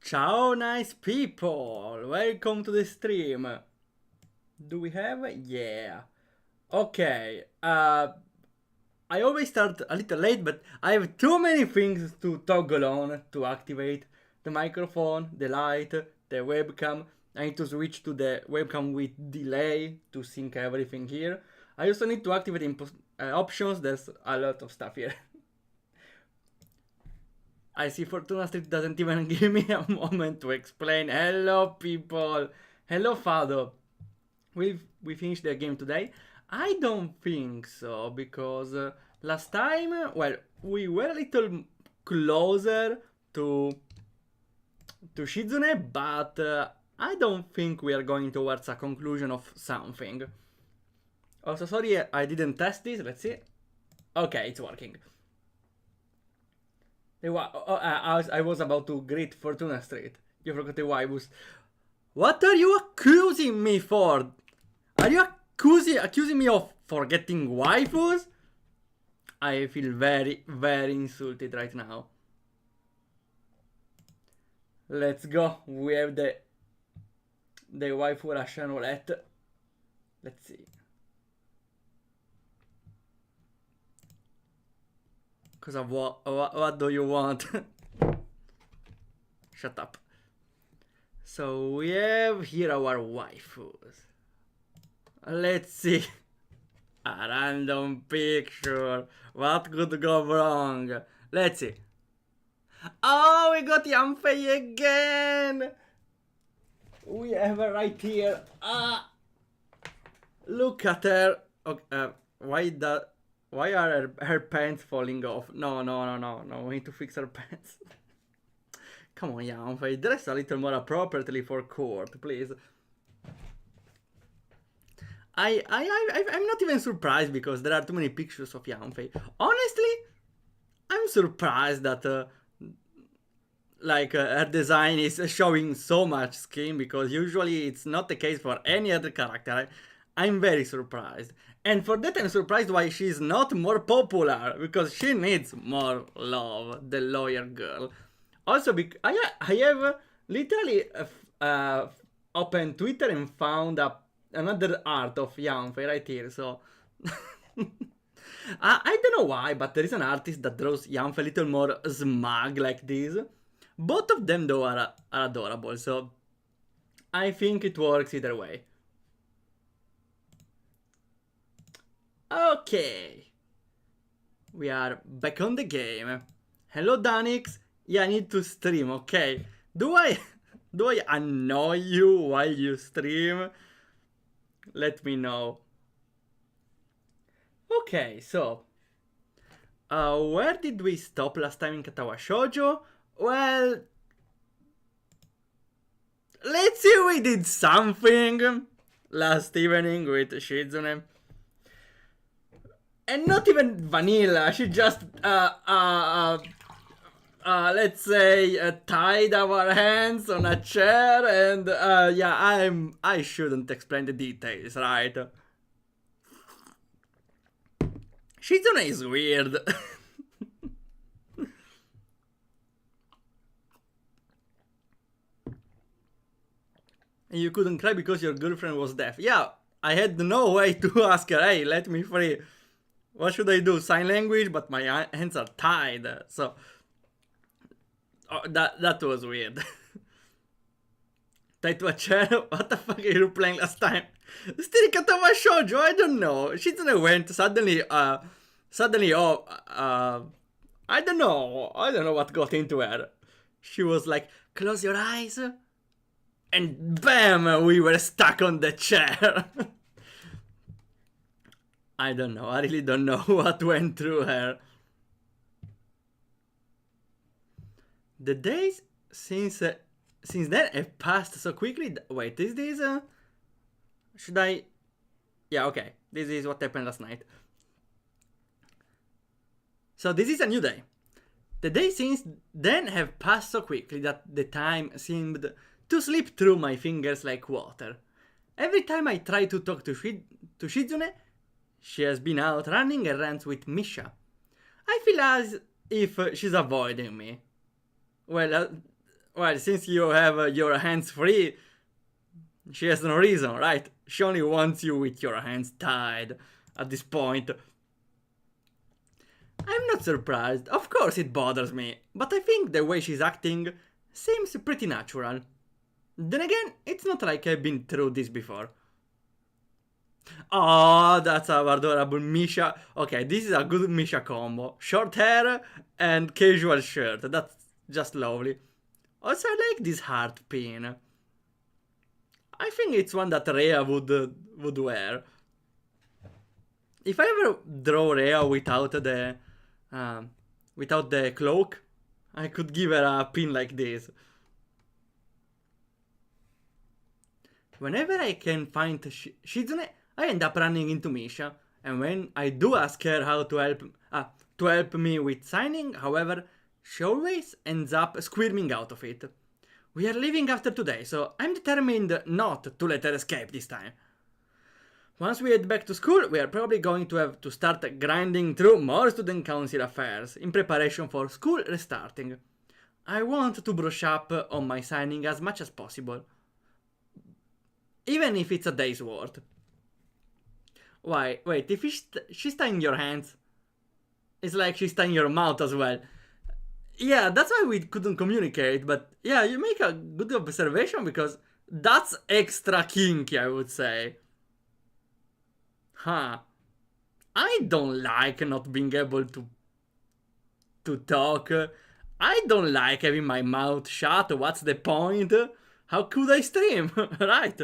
Ciao nice people, welcome to the stream. Do we have? Yeah. Okay, I always start a little late, but I have too many things to toggle on to activate the microphone, the light, the webcam. I need to switch to the webcam with delay to sync everything here. I also need to activate options, there's a lot of stuff here. I see Fortuna Street doesn't even give me a moment to explain. Hello, people. Hello, Fado. We finished the game today? I don't think so, because last time, well, we were a little closer to Shizune, but I don't think we are going towards a conclusion of something. Also, sorry, I didn't test this. Let's see. Okay, it's working. I was about to greet Fortuna Street. You forgot the waibus. What are you accusing me for? Are you accusing me of forgetting waifus? I feel very, very insulted right now. Let's go. We have the waifu Russian roulette. Let's see. Cause of what do you want? Shut up. So we have here our waifus. Let's see. A random picture. What could go wrong? Let's see. Oh, we got Yanfei again. We have her right here. Look at her. Okay, why are her pants falling off? No, we need to fix her pants. Come on, Yanfei, dress a little more appropriately for court, please. I'm not even surprised because there are too many pictures of Yanfei. Honestly, I'm surprised that her design is showing so much skin, because usually it's not the case for any other character. I'm very surprised. And for that, I'm surprised why she's not more popular, because she needs more love, the lawyer girl. Also, I have literally opened Twitter and found another art of Yanfei right here, so... I don't know why, but there is an artist that draws Yanfei a little more smug like this. Both of them, though, are adorable, so I think it works either way. Okay, we are back on the game. Hello, Danix. Yeah, I need to stream. Okay, do I annoy you while you stream? Let me know. Okay, so where did we stop last time in Katawa Shoujo? Well, let's see, we did something last evening with Shizune. And not even vanilla, she just, let's say, tied our hands on a chair, and, yeah, I shouldn't explain the details, right? Shizune is weird. And you couldn't cry because your girlfriend was deaf. Yeah, I had no way to ask her, hey, let me free. What should I do? Sign language, but my hands are tied. So that was weird. Tied to a chair? What the fuck are you playing last time? Still Katawa Shoujo? I don't know. Shizune went suddenly, I don't know what got into her. She was like, close your eyes. And bam, we were stuck on the chair. I don't know, I really don't know what went through her. The days since then have passed so quickly. Wait, is this should I... Yeah, okay, this is what happened last night. So this is a new day. The days since then have passed so quickly that the time seemed to slip through my fingers like water. Every time I try to talk to Shizune, she has been out running errands with Misha. I feel as if she's avoiding me. Well, Well, since you have your hands free, she has no reason, right? She only wants you with your hands tied at this point. I'm not surprised. Of course it bothers me, but I think the way she's acting seems pretty natural. Then again, it's not like I've been through this before. Oh, that's our adorable Misha. Okay, this is a good Misha combo. Short hair and casual shirt. That's just lovely. Also, I like this heart pin. I think it's one that Rhea would wear. If I ever draw Rhea without the cloak, I could give her a pin like this. Whenever I can find Shizune, I end up running into Misha, and when I do ask her how to help me with signing, however, she always ends up squirming out of it. We are leaving after today, so I'm determined not to let her escape this time. Once we head back to school, we are probably going to have to start grinding through more student council affairs in preparation for school restarting. I want to brush up on my signing as much as possible, even if it's a day's worth. Why, wait, if she's tying your hands, it's like she's tying your mouth as well. Yeah, that's why we couldn't communicate, but yeah, you make a good observation because that's extra kinky, I would say. Huh. I don't like not being able to talk. I don't like having my mouth shut. What's the point? How could I stream? Right?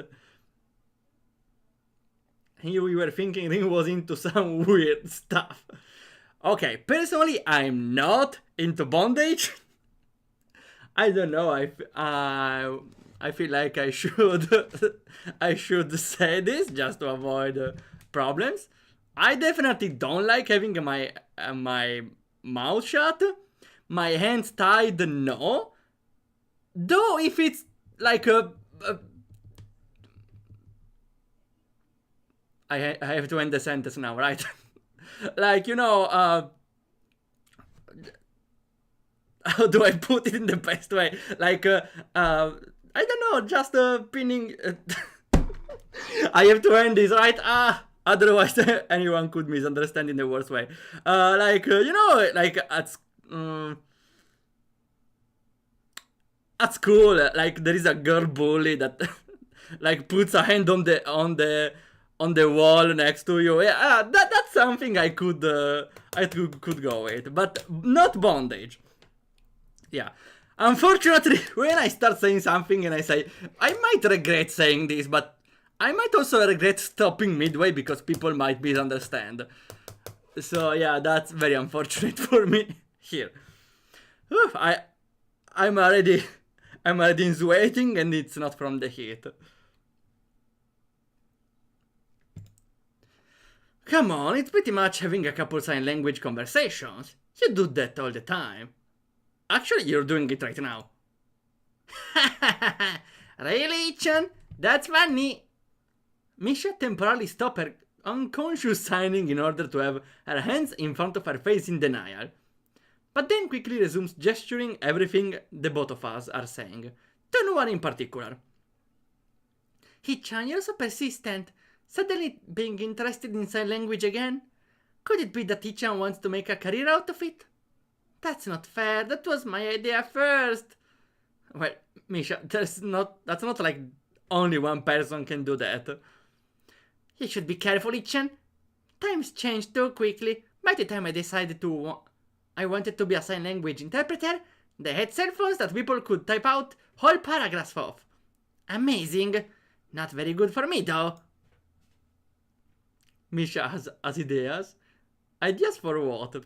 Here we were thinking he was into some weird stuff. Okay, personally, I'm not into bondage. I don't know. I feel like I should I should say this just to avoid problems. I definitely don't like having my mouth shut. My hands tied, no. Though if it's like I have to end the sentence now, right? Like, you know, how do I put it in the best way? Like, I don't know, just pinning. I have to end this, right? Otherwise anyone could misunderstand in the worst way. Like, you know, like at school, like there is a girl bully that like puts a hand on the wall next to you. Yeah, that's something I could go with, but not bondage. Yeah. Unfortunately, when I start saying something and I say, I might regret saying this, but I might also regret stopping midway because people might misunderstand. So yeah, that's very unfortunate for me here. Oof, I'm already sweating and it's not from the heat. Come on, it's pretty much having a couple sign language conversations. You do that all the time. Actually, you're doing it right now. Really, Chan? That's funny. Misha temporarily stopped her unconscious signing in order to have her hands in front of her face in denial. But then quickly resumes gesturing everything the both of us are saying, to no one in particular. Hichan, you're so persistent. Suddenly being interested in sign language again? Could it be that Hichan wants to make a career out of it? That's not fair, that was my idea first. Well, Misha, that's not like only one person can do that. You should be careful, Ichan. Times change too quickly. By the time I decided I wanted to be a sign language interpreter, they had cell phones that people could type out whole paragraphs of. Amazing. Not very good for me, though. Misha has ideas. Ideas for what?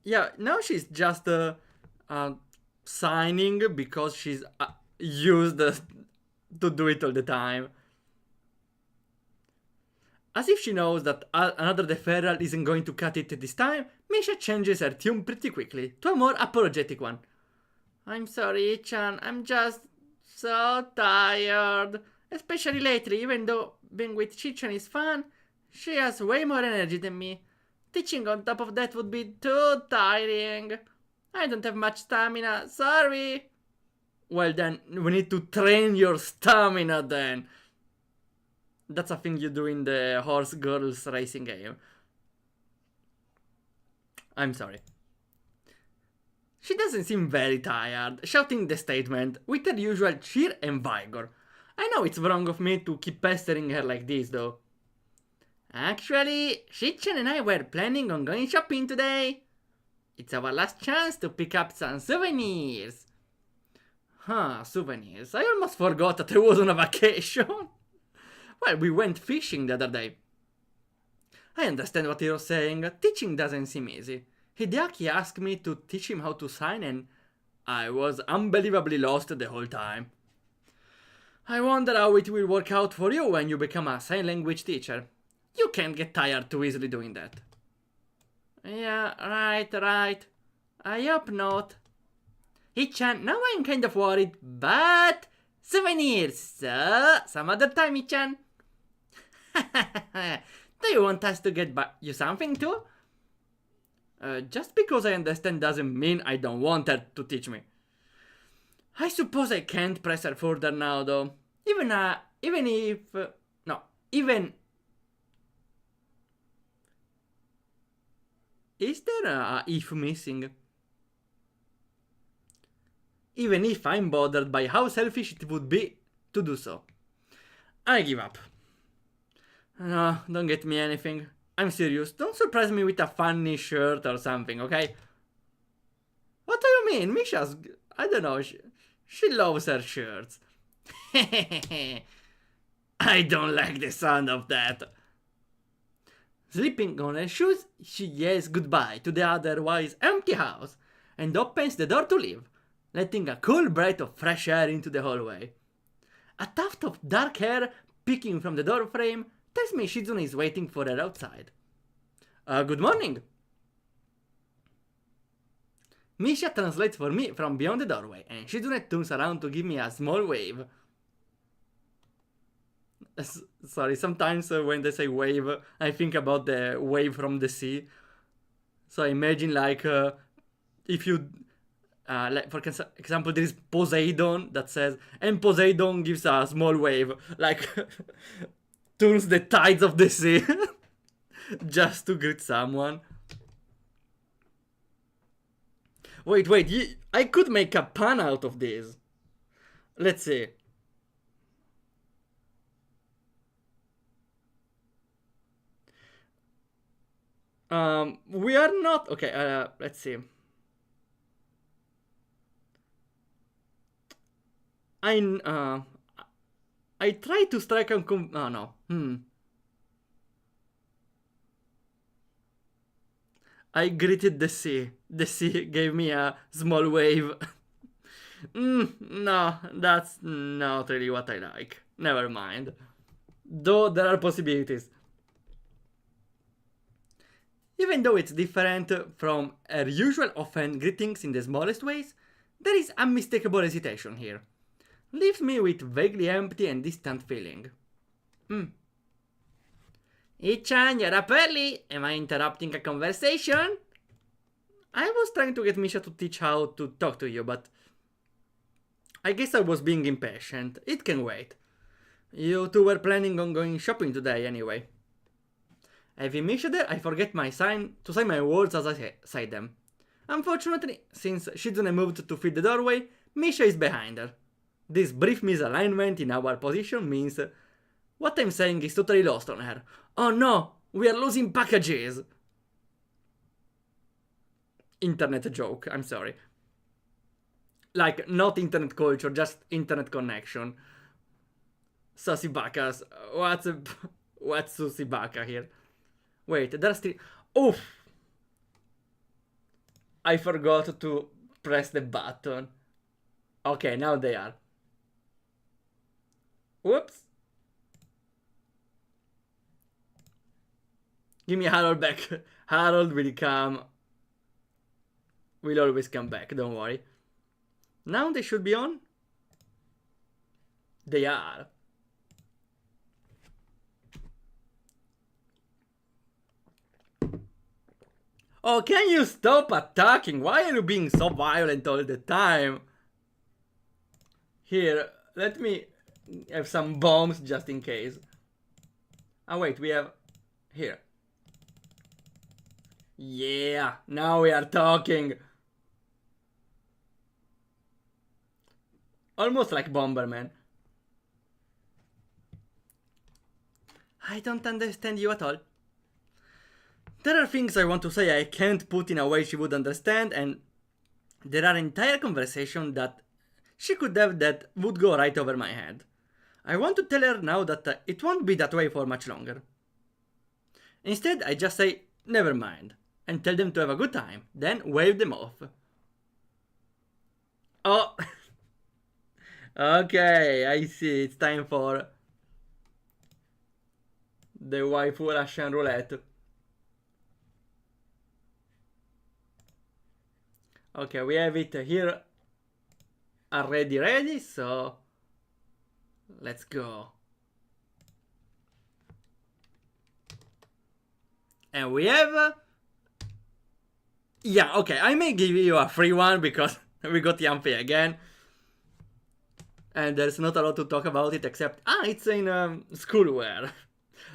Yeah, now she's just signing because she's used to do it all the time. As if she knows that another deferral isn't going to cut it this time, Misha changes her tune pretty quickly to a more apologetic one. I'm sorry, Chan, I'm just so tired. Especially lately, even though being with Chichan is fun, she has way more energy than me. Teaching on top of that would be too tiring. I don't have much stamina, sorry. Well then, we need to train your stamina then. That's a thing you do in the horse girls racing game. I'm sorry. She doesn't seem very tired, shouting the statement with her usual cheer and vigor. I know it's wrong of me to keep pestering her like this though. Actually, Shichen and I were planning on going shopping today. It's our last chance to pick up some souvenirs. Huh, souvenirs. I almost forgot that I was on a vacation. Well, we went fishing the other day. I understand what you're saying. Teaching doesn't seem easy. Hideaki asked me to teach him how to sign and I was unbelievably lost the whole time. I wonder how it will work out for you when you become a sign language teacher. You can't get tired too easily doing that. Yeah, right. I hope not. Ichan, now I'm kind of worried, but souvenirs, so some other time, Ichan. Do you want us to get you something too? Just because I understand doesn't mean I don't want her to teach me. I suppose I can't press her further now though. Even is there a if missing? Even if I'm bothered by how selfish it would be to do so. I give up. No, don't get me anything. I'm serious, don't surprise me with a funny shirt or something, okay? What do you mean? Misha's... I don't know, she loves her shirts. I don't like the sound of that. Slipping on her shoes, she yells goodbye to the otherwise empty house and opens the door to leave, letting a cool breath of fresh air into the hallway. A tuft of dark hair peeking from the doorframe tells me Shizune is waiting for her outside. Good morning. Misha translates for me from beyond the doorway, and Shizune turns around to give me a small wave. Sorry, sometimes when they say wave, I think about the wave from the sea. So I imagine like if you, like for example, there is Poseidon that says, and Poseidon gives a small wave, like turns the tides of the sea just to greet someone. Wait, I could make a pun out of this. Let's see. We are not... Okay, let's see. I try to strike on... Oh, no. I greeted the sea. The sea gave me a small wave. No, that's not really what I like. Never mind. Though there are possibilities. Even though it's different from her usual offhand greetings in the smallest ways, there is unmistakable hesitation here. Leaves me with vaguely empty and distant feeling. Ichan, you're up early. Am I interrupting a conversation? I was trying to get Misha to teach how to talk to you, but I guess I was being impatient. It can wait. You two were planning on going shopping today anyway. Having Misha there, I forget to sign my words as I say them. Unfortunately, since Shizune moved to fill the doorway, Misha is behind her. This brief misalignment in our position means what I'm saying is totally lost on her. Oh no, we are losing packages! Internet joke, I'm sorry. Like, not internet culture, just internet connection. Susibakas, what's Susibaka here? Wait, there's still... Oof! I forgot to press the button. Okay, now they are. Whoops. Give me Harold back. Harold will come. Will always come back, don't worry. Now they should be on. They are. Oh, can you stop attacking? Why are you being so violent all the time? Here, let me have some bombs just in case. Oh wait, we have... Here. Yeah, now we are talking. Almost like Bomberman. I don't understand you at all. There are things I want to say I can't put in a way she would understand, and there are entire conversations that she could have that would go right over my head. I want to tell her now that it won't be that way for much longer. Instead, I just say, never mind, and tell them to have a good time, then wave them off. Oh, okay, I see, it's time for the waifu Russian roulette. Okay, we have it here already ready, so let's go. And we have... yeah, okay, I may give you a free one because we got Yanfei again. And there's not a lot to talk about it except... it's in schoolwear.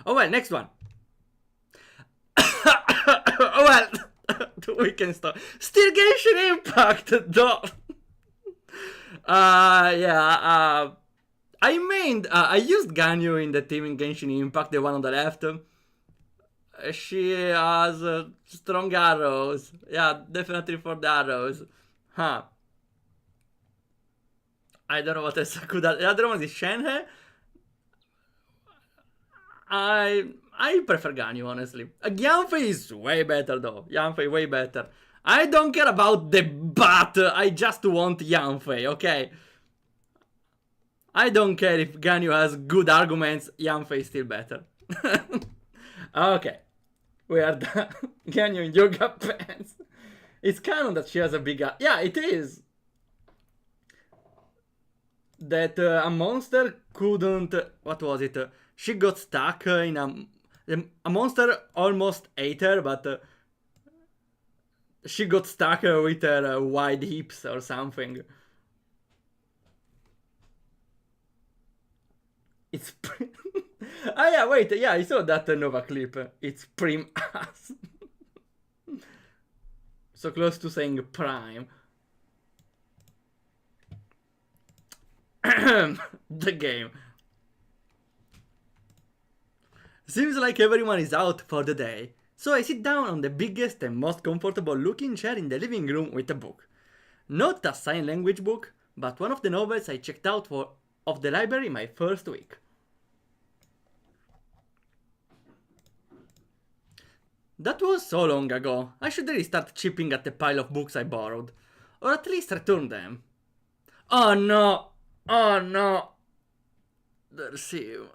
Oh well, next one. Oh well, we can start. Still Genshin Impact, though. I used Ganyu in the team in Genshin Impact, the one on the left. She has strong arrows. Yeah, definitely for the arrows. Huh. I don't know what else I could add. The other one is Shenhe. I prefer Ganyu, honestly. Yanfei is way better, though. Yanfei, way better. I don't care about the butt. I just want Yanfei, okay? I don't care if Ganyu has good arguments. Yanfei is still better. Okay. We are done. Ganyu in yoga pants. It's canon that she has a big... yeah, it is. That a monster couldn't... what was it? She got stuck in a monster almost ate her, but she got stuck with her wide hips or something. It's ah yeah, wait, yeah, I saw that Nova clip. It's prim ass. So close to saying prime. The game. Seems like everyone is out for the day, so I sit down on the biggest and most comfortable looking chair in the living room with a book. Not a sign language book, but one of the novels I checked out of the library my first week. That was so long ago, I should really start chipping at the pile of books I borrowed. Or at least return them. Oh no! Oh no! There's him.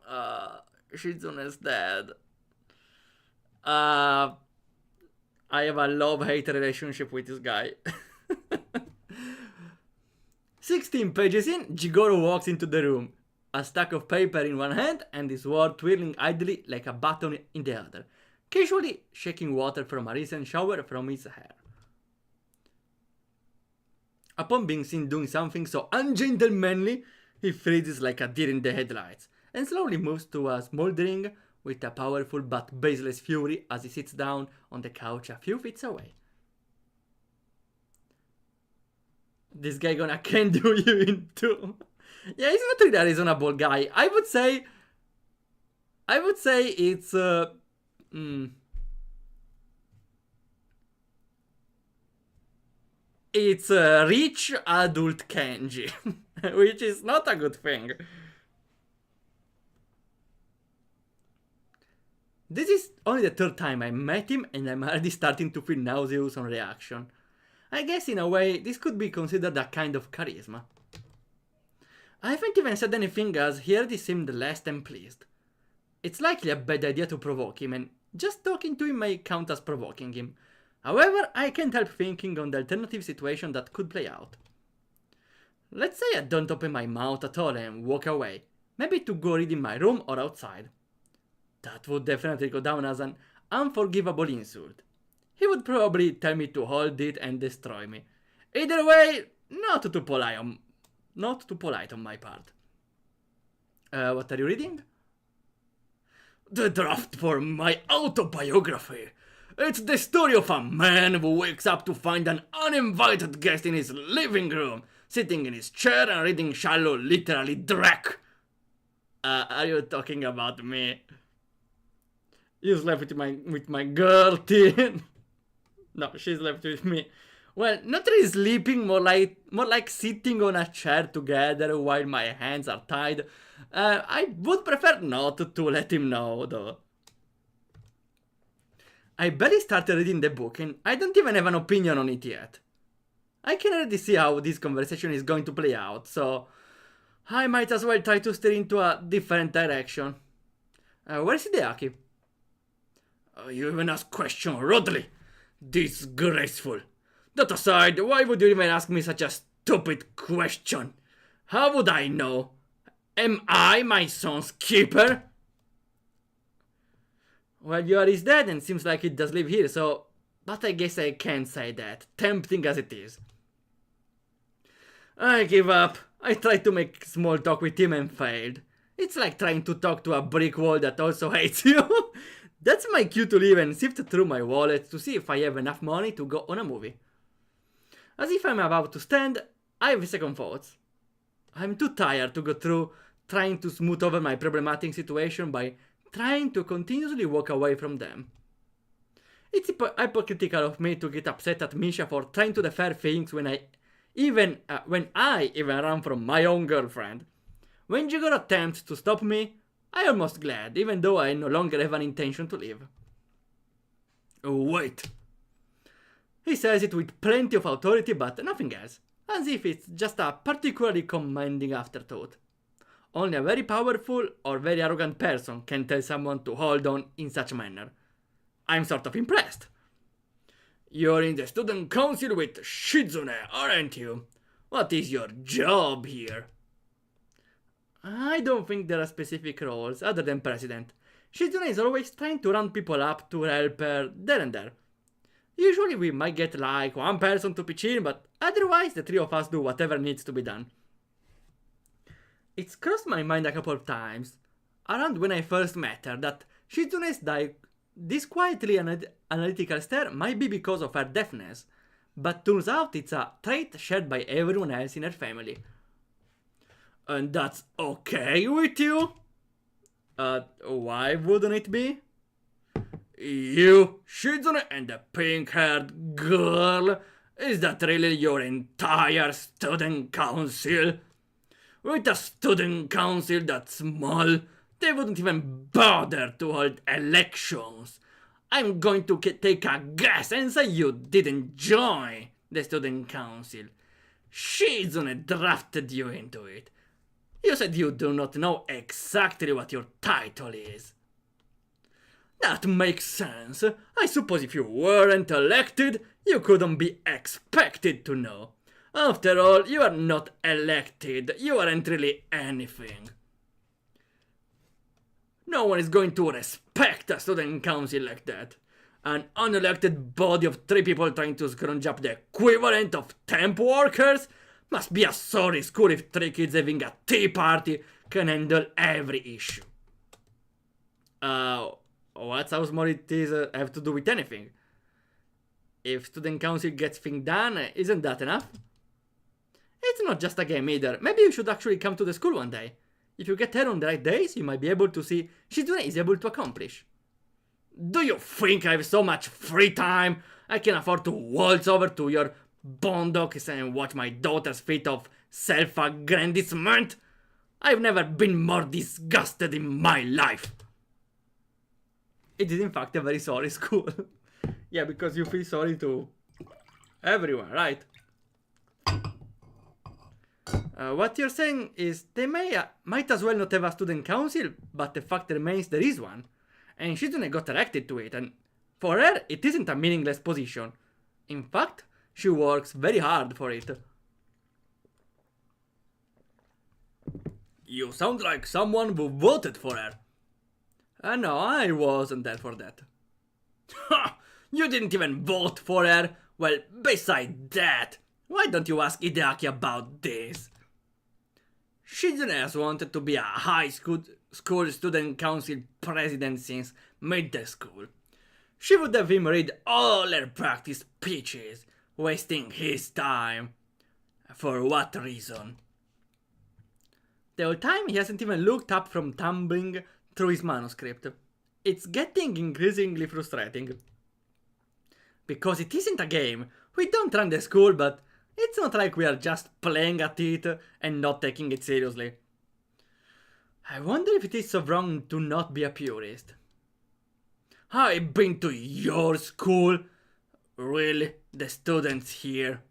Shizune's dead. I have a love-hate relationship with this guy. 16 pages in, Jigoro walks into the room. A stack of paper in one hand and his sword twirling idly like a button in the other, casually shaking water from a recent shower from his hair. Upon being seen doing something so ungentlemanly, he freezes like a deer in the headlights and slowly moves to a smoldering with a powerful but baseless fury as he sits down on the couch a few feet away. This guy gonna can do you in two. Yeah, he's not really a reasonable guy. I would say it's it's rich adult Kenji, which is not a good thing. This is only the third time I met him and I'm already starting to feel nauseous on reaction. I guess in a way this could be considered a kind of charisma. I haven't even said anything as he already seemed less than pleased. It's likely a bad idea to provoke him, and just talking to him may count as provoking him. However, I can't help thinking on the alternative situation that could play out. Let's say I don't open my mouth at all and walk away, maybe to go read in my room or outside. That would definitely go down as an unforgivable insult. he would probably tell me to hold it and destroy me. Either way, not too polite on my part. What are you reading? The draft for my autobiography. It's the story of a man who wakes up to find an uninvited guest in his living room, sitting in his chair and reading shallow, literally Drek. Are you talking about me? You slept with my girl, Teen. No, she slept with me. Well, not really sleeping, more like sitting on a chair together while my hands are tied. I would prefer not to let him know, though. I barely started reading the book and I don't even have an opinion on it yet. I can already see how this conversation is going to play out, so I might as well try to steer into a different direction. Where's Hideaki? You even ask questions rudely. Disgraceful. That aside, why would you even ask me such a stupid question? How would I know? Am I my son's keeper? Well, you are his dad and seems like he does live here, so... But I guess I can't say that, tempting as it is. I give up. I tried to make small talk with him and failed. It's like trying to talk to a brick wall that also hates you. That's my cue to leave and sift through my wallet to see if I have enough money to go on a movie. As if I'm about to stand, I have second thoughts. I'm too tired to go through trying to smooth over my problematic situation by trying to continuously walk away from them. It's hypocritical of me to get upset at Misha for trying to defer things when I even run from my own girlfriend. When Jigoro attempts to stop me, I'm almost glad, even though I no longer have an intention to leave. Wait. He says it with plenty of authority, but nothing else, as if it's just a particularly commanding afterthought. Only a very powerful or very arrogant person can tell someone to hold on in such a manner. I'm sort of impressed. You're in the student council with Shizune, aren't you? What is your job here? I don't think there are specific roles other than president. Shizune is always trying to round people up to help her there and there. Usually we might get like one person to pitch in, but otherwise the three of us do whatever needs to be done. It's crossed my mind a couple of times, around when I first met her, that Shizune's this quietly analytical stare might be because of her deafness, but turns out it's a trait shared by everyone else in her family. And that's okay with you? Why wouldn't it be? You, Shizune, and the pink-haired girl, is that really your entire student council? With a student council that small, they wouldn't even bother to hold elections. I'm going to take a guess and say you didn't join the student council. Shizune drafted you into it. You said you do not know exactly what your title is. That makes sense. I suppose if you weren't elected, you couldn't be expected to know. After all, you are not elected. You aren't really anything. No one is going to respect a student council like that. An unelected body of 3 people trying to scrounge up the equivalent of temp workers must be a sorry school if 3 kids having a tea party can handle every issue. What's how small it is have to do with anything? If student council gets things done, isn't that enough? It's not just a game either. Maybe you should actually come to the school one day. If you get here on the right days, you might be able to see Shizune is able to accomplish. Do you think I have so much free time I can afford to waltz over to your boondocks and watch my daughter's feat of self-aggrandizement? I've never been more disgusted in my life. It is in fact a very sorry school. Yeah, because you feel sorry to everyone, right? What you're saying is they might as well not have a student council, but the fact remains there is one. And Shizune got elected to it, and for her, it isn't a meaningless position. In fact, she works very hard for it. You sound like someone who voted for her. No, I wasn't there for that. Ha! You didn't even vote for her. Well, beside that, why don't you ask Hideaki about this? Shizune has wanted to be a high school student council president since middle school. She would have him read all her practice speeches, wasting his time. For what reason? The whole time he hasn't even looked up from tumbling through his manuscript. It's getting increasingly frustrating. Because it isn't a game. We don't run the school, but it's not like we are just playing at it and not taking it seriously. I wonder if it is so wrong to not be a purist. I've been to your school? Really? The students here?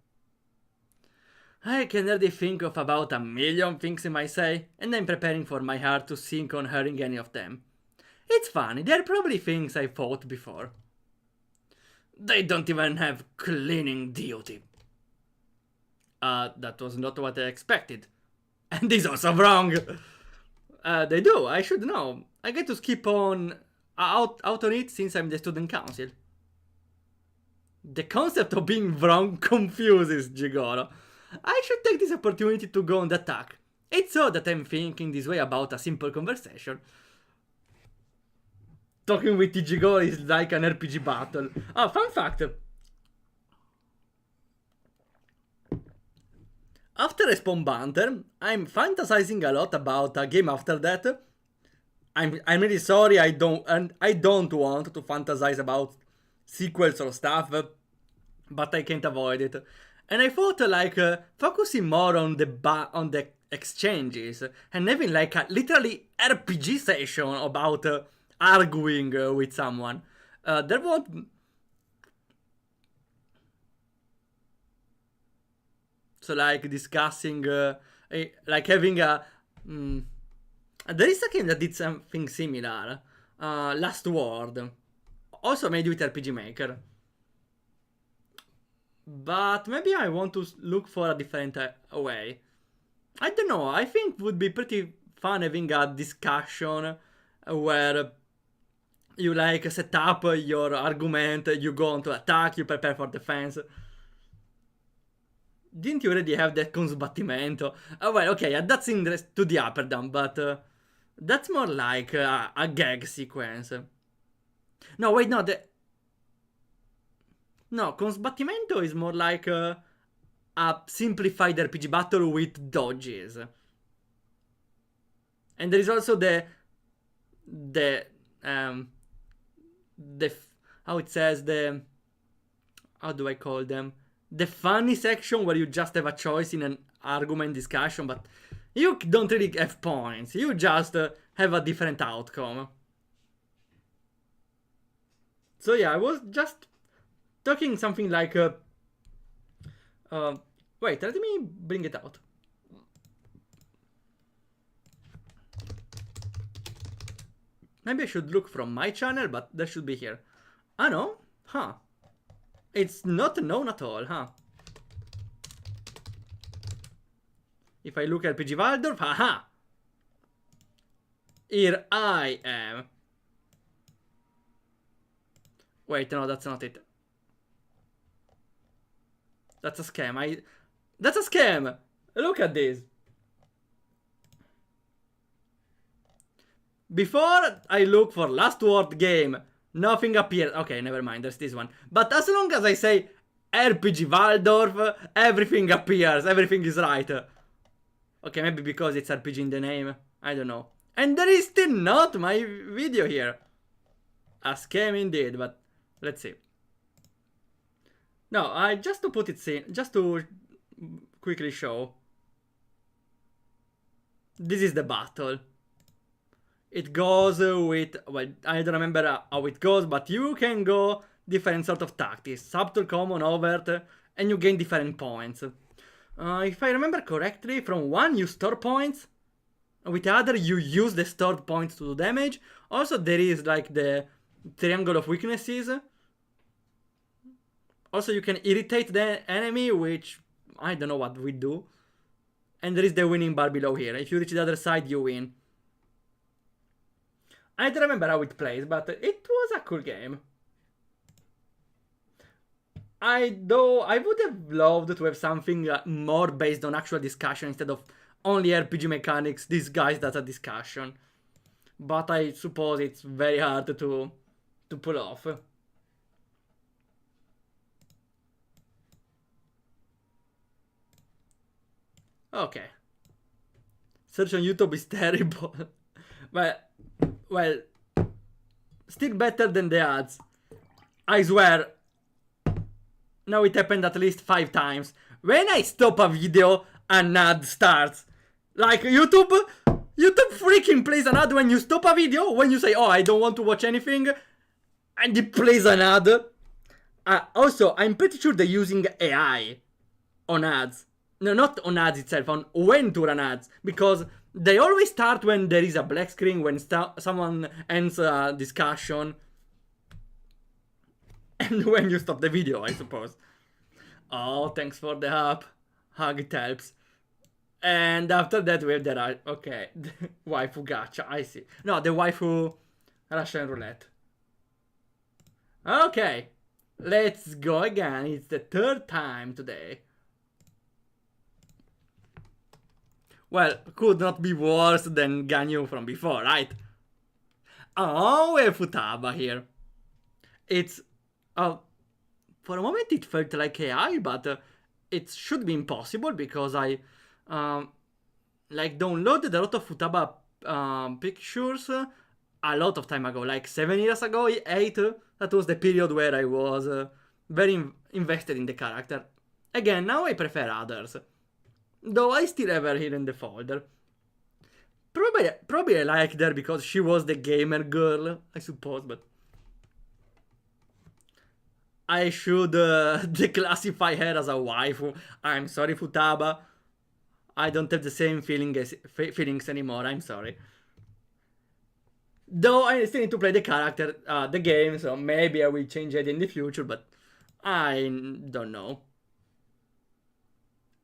I can already think of about a million things I might say, and I'm preparing for my heart to sink on hearing any of them. It's funny, they're probably things I thought before. They don't even have cleaning duty. That was not what I expected. And is also wrong. They do, I should know. I get to skip on out on it since I'm the student council. The concept of being wrong confuses Jigoro. I should take this opportunity to go on the attack. It's odd that I'm thinking this way about a simple conversation. Talking with Jigoro is like an RPG battle. Oh, fun fact. After Respawn Banter, I'm fantasizing a lot about a game after that. I'm really sorry, I don't want to fantasize about sequels or stuff, but I can't avoid it. And I thought like focusing more on the exchanges and having like a literally RPG session about arguing with someone. There won't. So like discussing, like having a. There is a game that did something similar. Last Word. Also made with RPG Maker. But maybe I want to look for a different way. I don't know, I think it would be pretty fun having a discussion where you like set up your argument, you go on to attack, you prepare for defense. Didn't you already have that consbattimento? Well, okay, that's in to the upper down, but that's more like a gag sequence. No, wait, no, no, consbattimento is more like a simplified RPG battle with dodges. And there is also how it says how do I call them? The funny section where you just have a choice in an argument discussion, but you don't really have points. You just have a different outcome. So yeah, I was just talking something like wait, let me bring it out. Maybe I should look from my channel, but that should be here. Ah no? Huh. It's not known at all, huh? If I look at RPG Waldorf, haha! Here I am. Wait, no, that's not it. That's a scam. That's a scam! Look at this. Before I look for Last Word game, nothing appears. Okay, never mind, there's this one. But as long as I say RPG Waldorf, everything appears, everything is right. Okay, maybe because it's RPG in the name, I don't know. And there is still not my video here. A scam indeed, but let's see. No, I just to put it in, just to quickly show. This is the battle. It goes with, well, I don't remember how it goes, but you can go different sort of tactics. Subtle, common, overt, and you gain different points. If I remember correctly, from one you store points, with the other you use the stored points to do damage. Also there is like the triangle of weaknesses. Also you can irritate the enemy, which I don't know what we do. And there is the winning bar below here. If you reach the other side, you win. I don't remember how it plays, but it was a cool game. I would have loved to have something more based on actual discussion instead of only RPG mechanics disguised as a discussion. But I suppose it's very hard to pull off. Okay. Search on YouTube is terrible. well, well, still better than the ads. I swear. Now it happened at least 5 times. When I stop a video, an ad starts. Like YouTube freaking plays an ad when you stop a video, when you say, oh, I don't want to watch anything, and it plays an ad. Also, I'm pretty sure they're using AI on ads. No, not on ads itself, on when to run ads. Because they always start when there is a black screen, when someone ends a discussion. And when you stop the video, I suppose. Oh, thanks for the help. Hug, it helps. And after that, we have the okay, the waifu gacha. I see. No, the waifu Russian roulette. Okay, let's go again. It's the 3rd time today. Well, could not be worse than Ganyu from before, right? Oh, we have Futaba here. It's for a moment it felt like AI, but it should be impossible because I like downloaded a lot of Futaba pictures a lot of time ago, like 7 years ago, 8. That was the period where I was very invested in the character. Again, now I prefer others, though I still have her here in the folder. Probably I liked her because she was the gamer girl, I suppose, but I should declassify her as a waifu. I'm sorry, Futaba. I don't have the same feelings anymore. I'm sorry. Though I still need to play the character, the game, so maybe I will change it in the future, but I don't know.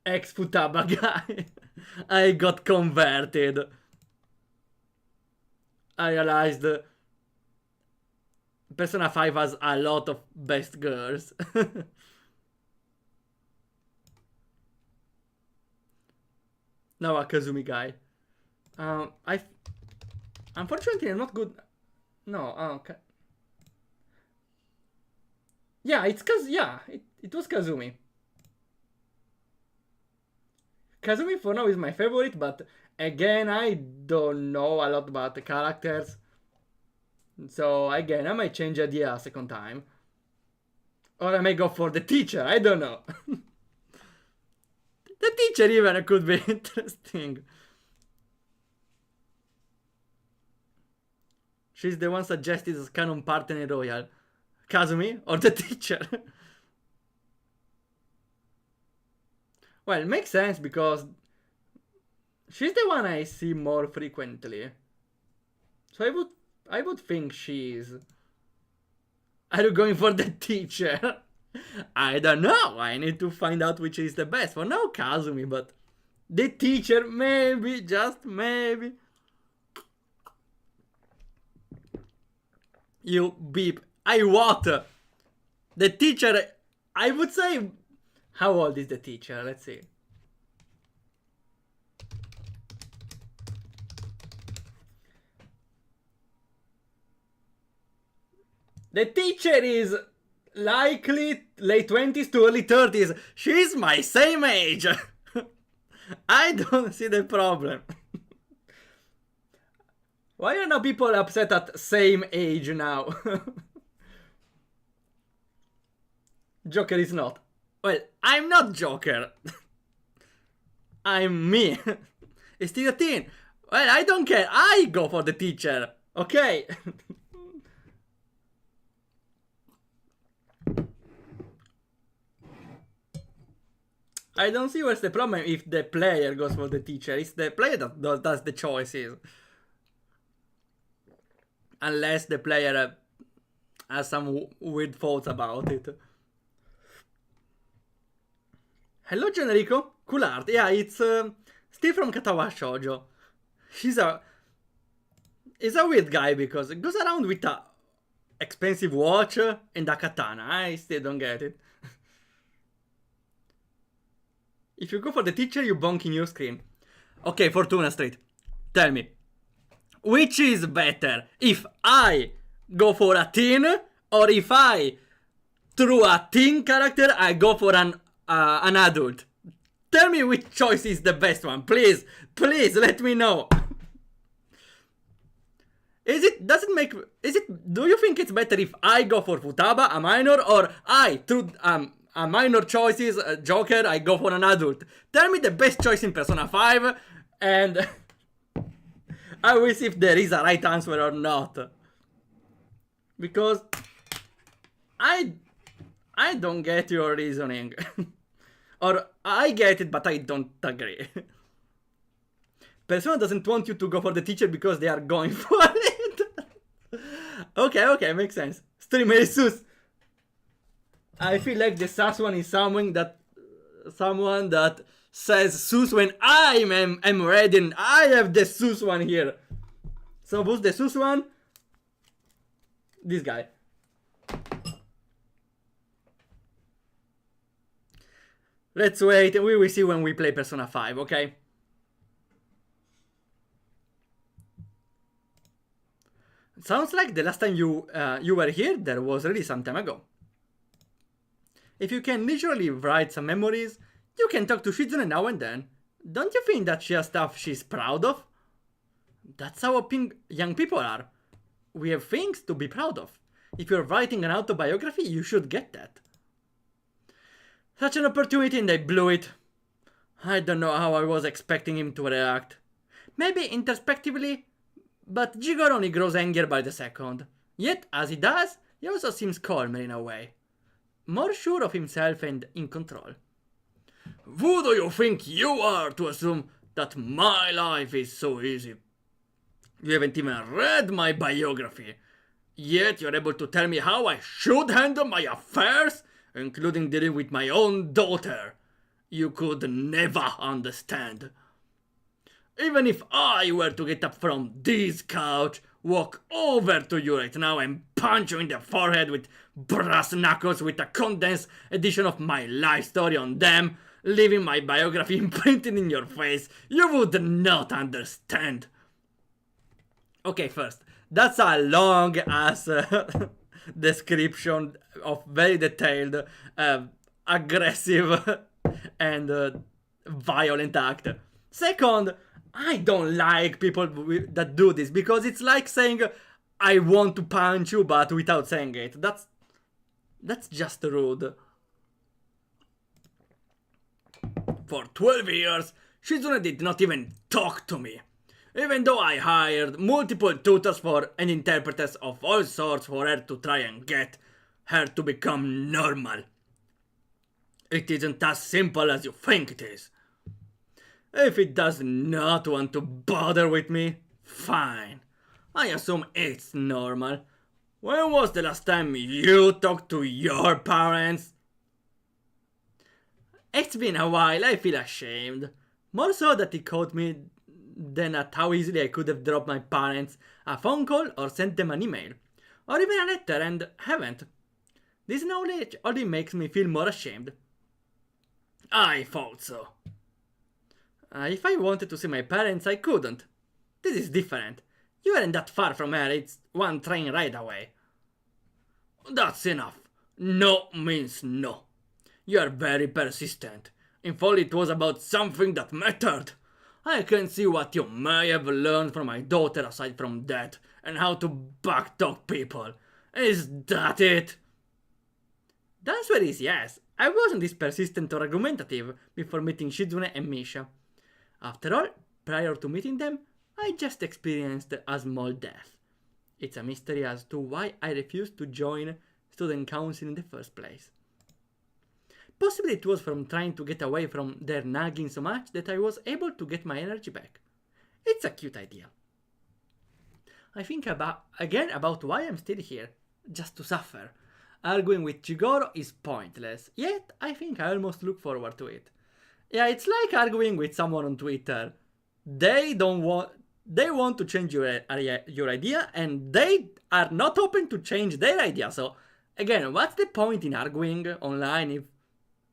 Ex-Futaba guy. I got converted. I realized Persona 5 has a lot of best girls. Now a Kazumi guy. Unfortunately, I'm not good. No, okay. Yeah, it was Kazumi. Kazumi for now is my favorite, but again, I don't know a lot about the characters. So again, I might change idea a second time. Or I may go for the teacher, I don't know. The teacher even could be interesting. She's the one suggested as canon partner royal. Kazumi or the teacher? Well, it makes sense because she's the one I see more frequently. So I would think she's. Are you going for the teacher? I don't know. I need to find out which is the best. For now, Kazumi, but the teacher, maybe, just maybe. You beep. I what? The teacher, I would say. How old is the teacher? Let's see. The teacher is likely late 20s to early 30s. She's my same age. I don't see the problem. Why are now people upset at same age now? Joker is not. Well, I'm not Joker. I'm me. It's still a teen. Well, I don't care. I go for the teacher. Okay. I don't see what's the problem if the player goes for the teacher. It's the player that does the choices. Unless the player has some weird thoughts about it. Hello, Generico. Cool art. Yeah, it's Steve from Katawa Shoujo. He's a weird guy because he goes around with a expensive watch and a katana. I still don't get it. If you go for the teacher, you bonk in your screen. Okay, Fortuna Street. Tell me, which is better? If I go for a teen, or if I, through a teen character, I go for an adult? Tell me which choice is the best one, please. Please let me know. Do you think it's better if I go for Futaba, a minor, or I, through a minor choices, Joker, I go for an adult? Tell me the best choice in Persona 5, and I will see if there is a right answer or not. Because I don't get your reasoning. Or I get it, but I don't agree. Persona doesn't want you to go for the teacher because they are going for it. Okay, makes sense. Streamer is Sus. I feel like the Sus one is someone that says Sus when I am ready and I have the Sus one here. So who's the Sus one? This guy. Let's wait, we will see when we play Persona 5, okay? Sounds like the last time you were here, there was really some time ago. If you can literally write some memories, you can talk to Shizune now and then. Don't you think that she has stuff she's proud of? That's how young people are. We have things to be proud of. If you're writing an autobiography, you should get that. Such an opportunity and I blew it. I don't know how I was expecting him to react. Maybe introspectively, but Jigoro only grows angrier by the second. Yet, as he does, he also seems calmer in a way. More sure of himself and in control. Who do you think you are to assume that my life is so easy? You haven't even read my biography. Yet you're able to tell me how I should handle my affairs, including dealing with my own daughter. You could never understand. Even if I were to get up from this couch, walk over to you right now and punch you in the forehead with brass knuckles with a condensed edition of my life story on them, leaving my biography imprinted in your face, you would not understand. Okay, first, that's a long ass description of very detailed, aggressive and violent act. Second, I don't like people that do this because it's like saying I want to punch you but without saying it. That's just rude. For 12 years, Shizune did not even talk to me. Even though I hired multiple tutors and interpreters of all sorts for her to try and get her to become normal. It isn't as simple as you think it is. If it does not want to bother with me, fine. I assume it's normal. When was the last time you talked to your parents? It's been a while, I feel ashamed. More so that he caught me than at how easily I could have dropped my parents a phone call or sent them an email. Or even a letter and haven't. This knowledge only makes me feel more ashamed. I thought so. If I wanted to see my parents, I couldn't. This is different. You weren't that far from her, it's one train ride away. That's enough. No means no. You are very persistent. If only it was about something that mattered. I can see what you may have learned from my daughter aside from that, and how to backtalk people. Is that it? The answer is yes. I wasn't this persistent or argumentative before meeting Shizune and Misha. After all, prior to meeting them, I just experienced a small death. It's a mystery as to why I refused to join student council in the first place. Possibly it was from trying to get away from their nagging so much that I was able to get my energy back. It's a cute idea. I think again about why I'm still here, just to suffer. Arguing with Jigoro is pointless, yet I think I almost look forward to it. Yeah, it's like arguing with someone on Twitter. They want to change your idea and they are not open to change their idea. So again, what's the point in arguing online if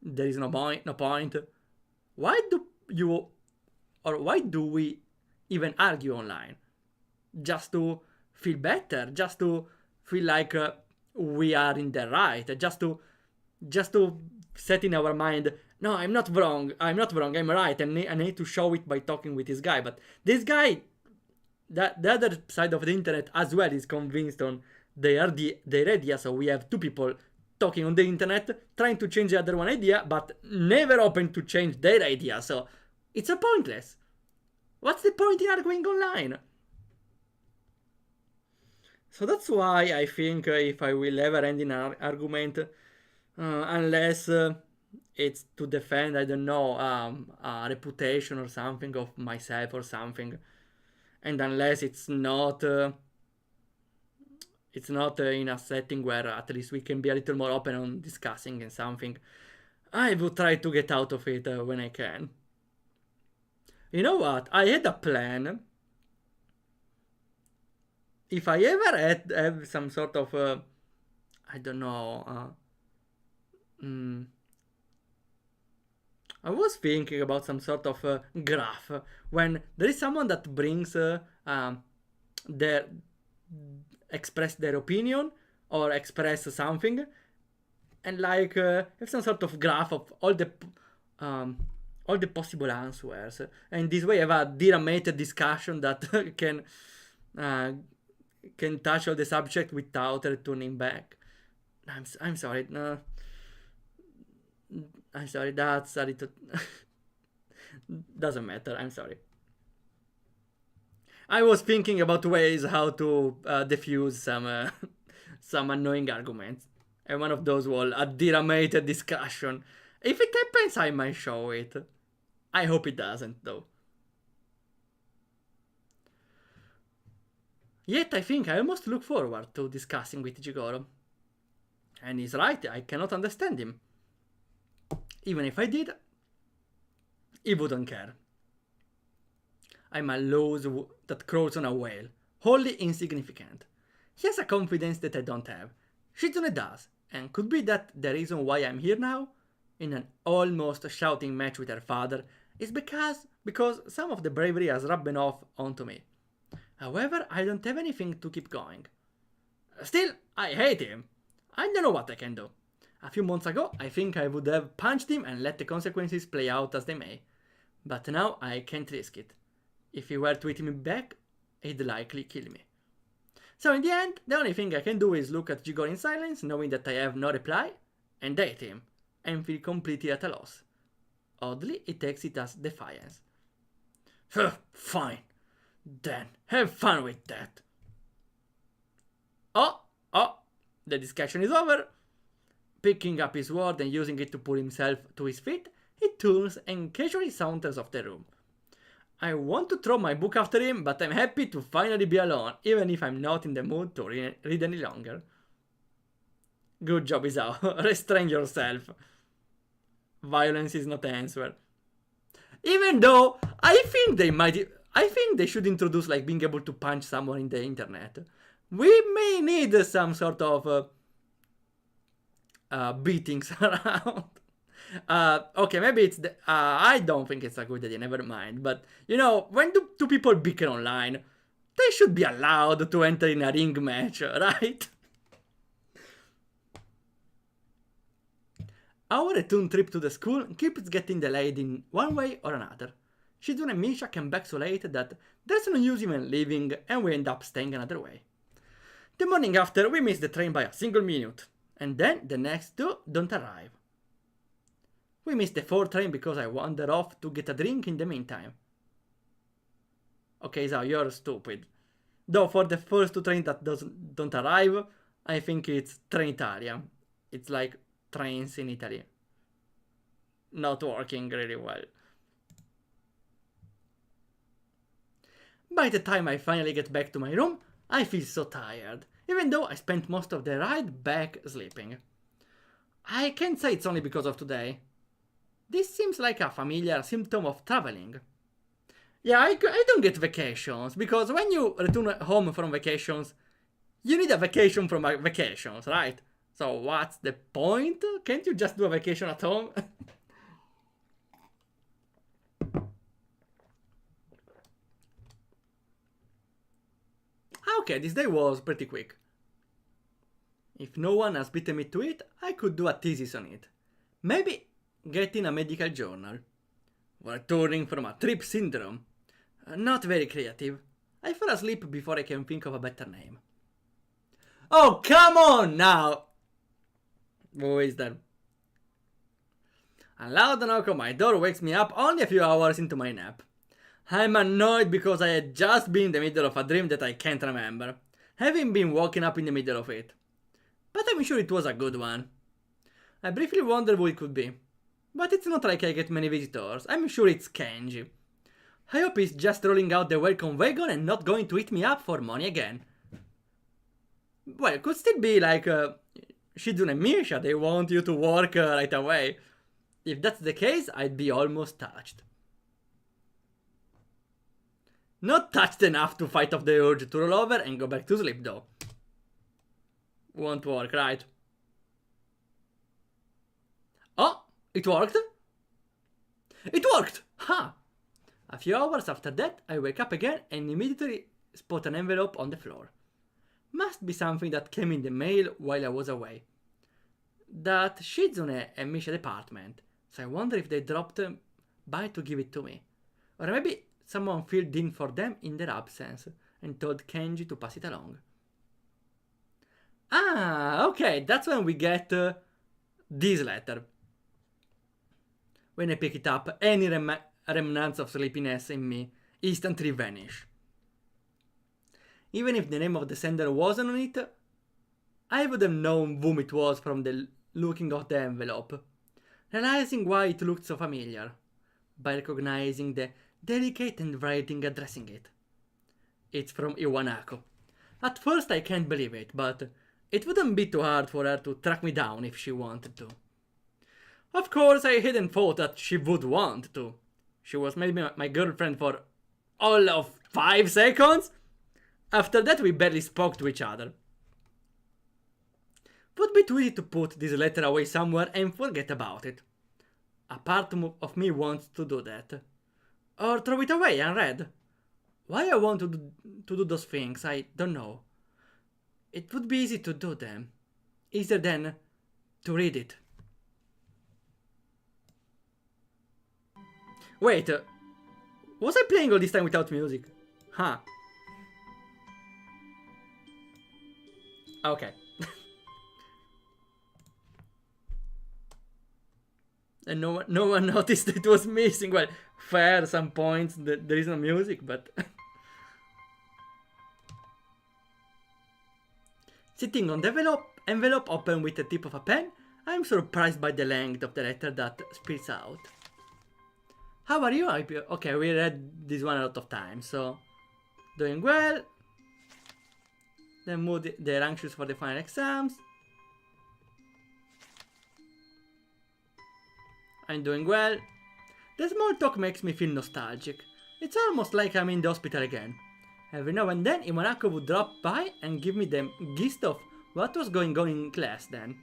there is no point? why do you, or why do we even argue online? Just to feel better, just to feel like we are in the right, just to set in our mind, no, I'm not wrong, I'm right, and I need to show it by talking with this guy. But this guy, the other side of the internet as well, is convinced on their idea. So we have two people talking on the internet, trying to change the other one idea, but never open to change their idea. So it's a pointless. What's the point in arguing online? So that's why I think if I will ever end in an argument, unless it's to defend, I don't know, a reputation or something of myself or something, and unless it's not in a setting where at least we can be a little more open on discussing and something, I would try to get out of it when I can. You know what? I had a plan. If I ever have some sort of, I don't know, I was thinking about some sort of graph when there is someone that brings their express their opinion or express something, and like have some sort of graph of all the possible answers, and this way have a dynamic discussion that can touch all the subject without returning back. I'm sorry. No, I'm sorry. That's a little. Doesn't matter. I'm sorry. I was thinking about ways how to diffuse some some annoying arguments, and one of those was a dynamic discussion. If it happens, I might show it. I hope it doesn't, though. Yet I think I almost look forward to discussing with Jigoro. And he's right, I cannot understand him. Even if I did, he wouldn't care. I'm a louse that crawls on a whale, wholly insignificant. He has a confidence that I don't have. Shizune does, and could be that the reason why I'm here now, in an almost shouting match with her father, is because some of the bravery has rubbed off onto me. However, I don't have anything to keep going. Still, I hate him. I don't know what I can do. A few months ago, I think I would have punched him and let the consequences play out as they may. But now I can't risk it. If he were to hit me back, he'd likely kill me. So in the end, the only thing I can do is look at Jigoro in silence, knowing that I have no reply, and hate him, and feel completely at a loss. Oddly, he takes it as defiance. Fine. Then, have fun with that. Oh, the discussion is over. Picking up his sword and using it to pull himself to his feet, he turns and casually saunters off the room. I want to throw my book after him, but I'm happy to finally be alone, even if I'm not in the mood to read any longer. Good job, Isao. Restrain yourself. Violence is not the answer. Even though I think they should introduce like being able to punch someone in the internet. We may need some sort of beatings around. Okay, maybe it's I don't think it's a good idea, never mind. But, you know, when do two people bicker online, they should be allowed to enter in a ring match, right? Our return trip to the school keeps getting delayed in one way or another. Shizune and Misha came back so late that there's no use even leaving, and we end up staying another way. The morning after, we miss the train by a single minute, and then the next two don't arrive. We missed the 4th train because I wandered off to get a drink in the meantime. Okay, so you're stupid. Though for the first 2 trains that don't arrive, I think it's Trenitalia. It's like trains in Italy. Not working really well. By the time I finally get back to my room, I feel so tired, even though I spent most of the ride back sleeping. I can't say it's only because of today. This seems like a familiar symptom of traveling. Yeah, I don't get vacations, because when you return home from vacations, you need a vacation from vacations, right? So what's the point? Can't you just do a vacation at home? Okay, this day was pretty quick. If no one has beaten me to it, I could do a thesis on it. Maybe get in a medical journal. Returning from a trip syndrome. Not very creative. I fell asleep before I can think of a better name. Oh, come on now! Who is that? A loud knock on my door wakes me up only a few hours into my nap. I'm annoyed because I had just been in the middle of a dream that I can't remember, having been woken up in the middle of it. But I'm sure it was a good one. I briefly wonder who it could be. But it's not like I get many visitors. I'm sure it's Kenji. I hope he's just rolling out the welcome wagon and not going to eat me up for money again. Well, it could still be like Shizune and Misha, they want you to work right away. If that's the case, I'd be almost touched. Not touched enough to fight off the urge to roll over and go back to sleep though. Won't work, right? Oh, it worked? It worked! Ha! A few hours after that, I wake up again and immediately spot an envelope on the floor. Must be something that came in the mail while I was away. That Shizune and Misha department, so I wonder if they dropped by to give it to me. Or maybe someone filled in for them in their absence and told Kenji to pass it along. Ah, okay, that's when we get this letter. When I pick it up, any remnants of sleepiness in me instantly vanish. Even if the name of the sender wasn't on it, I would have known whom it was from the looking of the envelope, realizing why it looked so familiar, by recognizing the delicate handwriting addressing it. It's from Iwanako. At first I can't believe it, but it wouldn't be too hard for her to track me down if she wanted to. Of course, I hadn't thought that she would want to. She was maybe my girlfriend for all of 5 seconds. After that, we barely spoke to each other. Would be too easy to put this letter away somewhere and forget about it. A part of me wants to do that. Or throw it away unread. Why I want to do those things, I don't know. It would be easy to do them. Easier than to read it. Wait, was I playing all this time without music? Huh. Okay. And no one noticed it was missing. Well, fair, some points there is no music, but... Sitting on the envelope open with the tip of a pen, I'm surprised by the length of the letter that spills out. How are you? Okay, we read this one a lot of times, so... Doing well. Then mood, they're anxious for the final exams. I'm doing well. The small talk makes me feel nostalgic. It's almost like I'm in the hospital again. Every now and then, Imonako would drop by and give me the gist of what was going on in class then.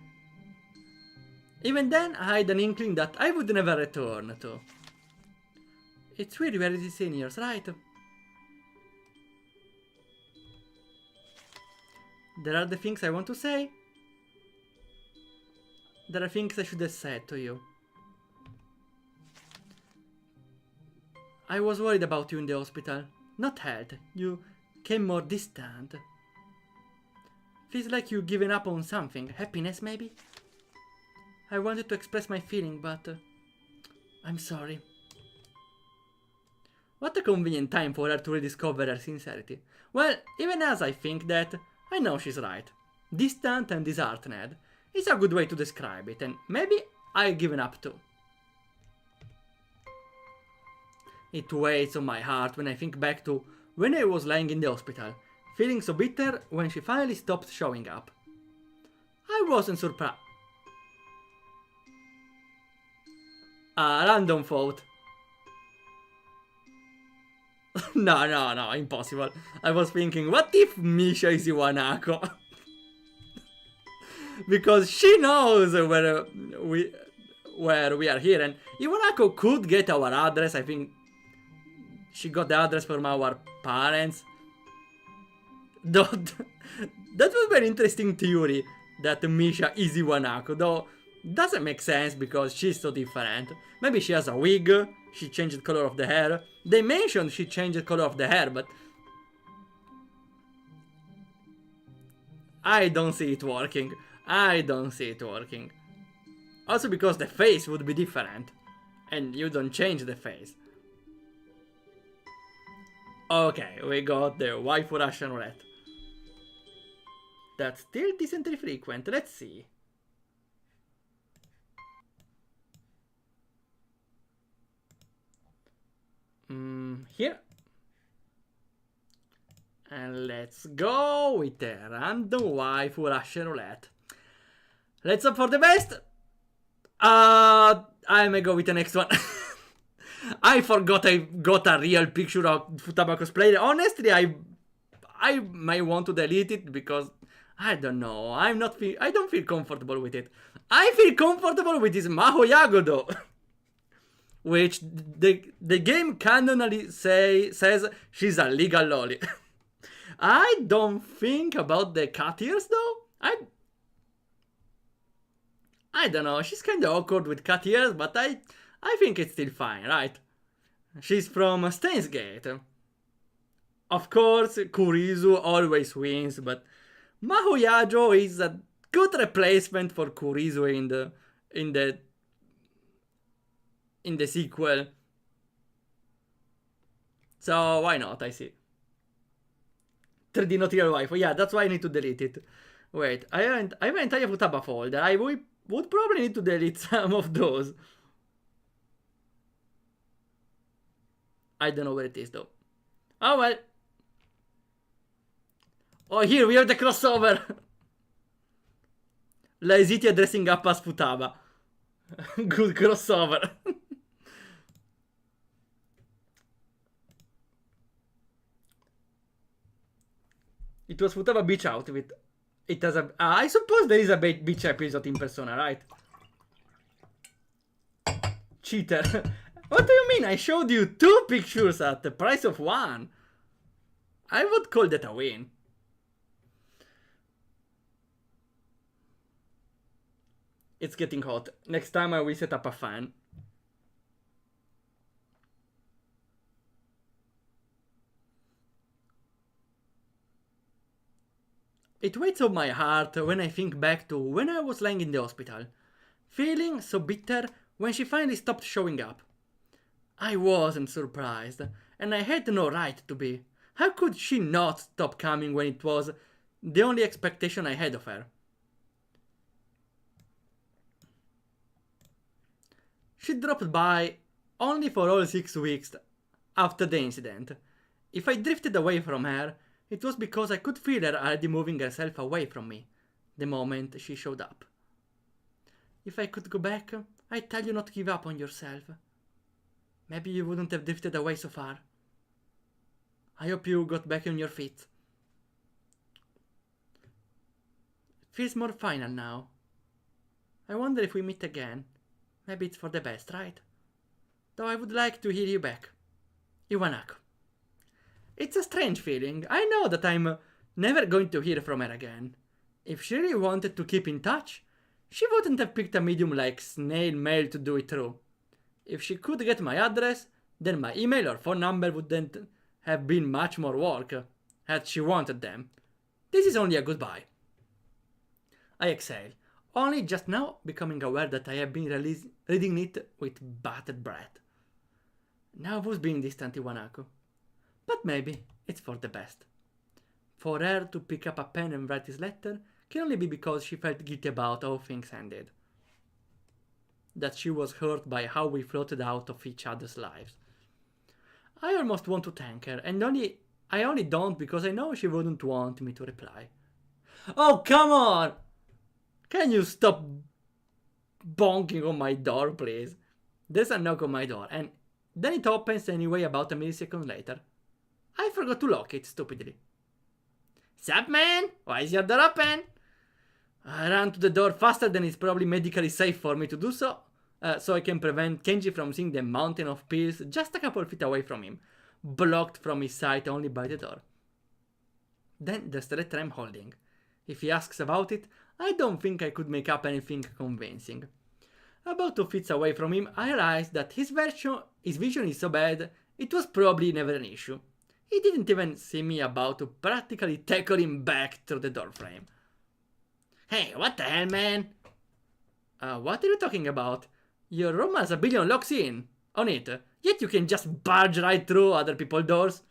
Even then, I had an inkling that I would never return to. It's weird we are the seniors, right? There are the things I want to say. There are things I should have said to you. I was worried about you in the hospital. Not health. You came more distant. Feels like you've given up on something. Happiness, maybe? I wanted to express my feeling, but... I'm sorry. What a convenient time for her to rediscover her sincerity. Well, even as I think that, I know she's right. Distant and disheartened is a good way to describe it, and maybe I've given up too. It weighs on my heart when I think back to when I was lying in the hospital, feeling so bitter when she finally stopped showing up. I wasn't surprised. A random thought. No, impossible. I was thinking, what if Misha is Iwanako? Because she knows where we are here, and Iwanako could get our address. I think she got the address from our parents. Though, that was very interesting theory that Misha is Iwanako, though doesn't make sense because she's so different. Maybe she has a wig, she changed the color of the hair. They mentioned she changed the color of the hair, but I don't see it working. I don't see it working. Also because the face would be different. And you don't change the face. Okay, we got the waifu Russian roulette. That's still decently frequent. Let's see. Here. And let's go with the random waifu Russian roulette. Let's hope for the best. I may go with the next one. I forgot I got a real picture of Futaba cosplayer. Honestly, I might want to delete it because I don't know. I don't feel comfortable with it. I feel comfortable with this Maho Yagodo, which the game canonically says she's a legal loli. I don't think about the cat ears though. I don't know. She's kind of awkward with cat ears, but I think it's still fine, right? She's from Steins Gate. Of course, Kurizu always wins, but Maho Yajo is a good replacement for Kurizu in the sequel. So why not? I see. 3D not real waifu. Yeah, that's why I need to delete it. Wait, I have an entire Futaba folder. I would probably need to delete some of those. I don't know where it is though. Oh well. Oh, here we have the crossover. Laiziti dressing up as Futaba. Good crossover. It was Futaba beach outfit. It has a... I suppose there is a beach episode in Persona, right? Cheater. What do you mean? I showed you 2 pictures at the price of 1. I would call that a win. It's getting hot. Next time I will set up a fan. It weighs on my heart when I think back to when I was lying in the hospital, feeling so bitter when she finally stopped showing up. I wasn't surprised, and I had no right to be. How could she not stop coming when it was the only expectation I had of her? She dropped by only for all 6 weeks after the incident. If I drifted away from her, it was because I could feel her already moving herself away from me the moment she showed up. If I could go back, I'd tell you not to give up on yourself. Maybe you wouldn't have drifted away so far. I hope you got back on your feet. It feels more final now. I wonder if we meet again. Maybe it's for the best, right? Though I would like to hear you back. Iwanako. It's a strange feeling. I know that I'm never going to hear from her again. If she really wanted to keep in touch, she wouldn't have picked a medium like snail mail to do it through. If she could get my address, then my email or phone number wouldn't have been much more work, had she wanted them. This is only a goodbye. I exhale, only just now becoming aware that I have been reading it with bated breath. Now who's being distant, Iwanako? But maybe it's for the best. For her to pick up a pen and write this letter can only be because she felt guilty about how things ended. That she was hurt by how we floated out of each other's lives. I almost want to thank her, and I only don't because I know she wouldn't want me to reply. Oh, come on! Can you stop bonking on my door, please? There's a knock on my door, and then it opens anyway about a millisecond later. I forgot to lock it, stupidly. Sup, man? Why is your door open? I ran to the door faster than it's probably medically safe for me to do so, so I can prevent Kenji from seeing the mountain of pills just a couple feet away from him, blocked from his sight only by the door. Then there's the letter I'm holding. If he asks about it, I don't think I could make up anything convincing. About 2 feet away from him, I realized that his vision is so bad, it was probably never an issue. He didn't even see me about to practically tackle him back through the doorframe. Hey, what the hell, man? What are you talking about? Your room has a billion locks on it, yet you can just barge right through other people's doors.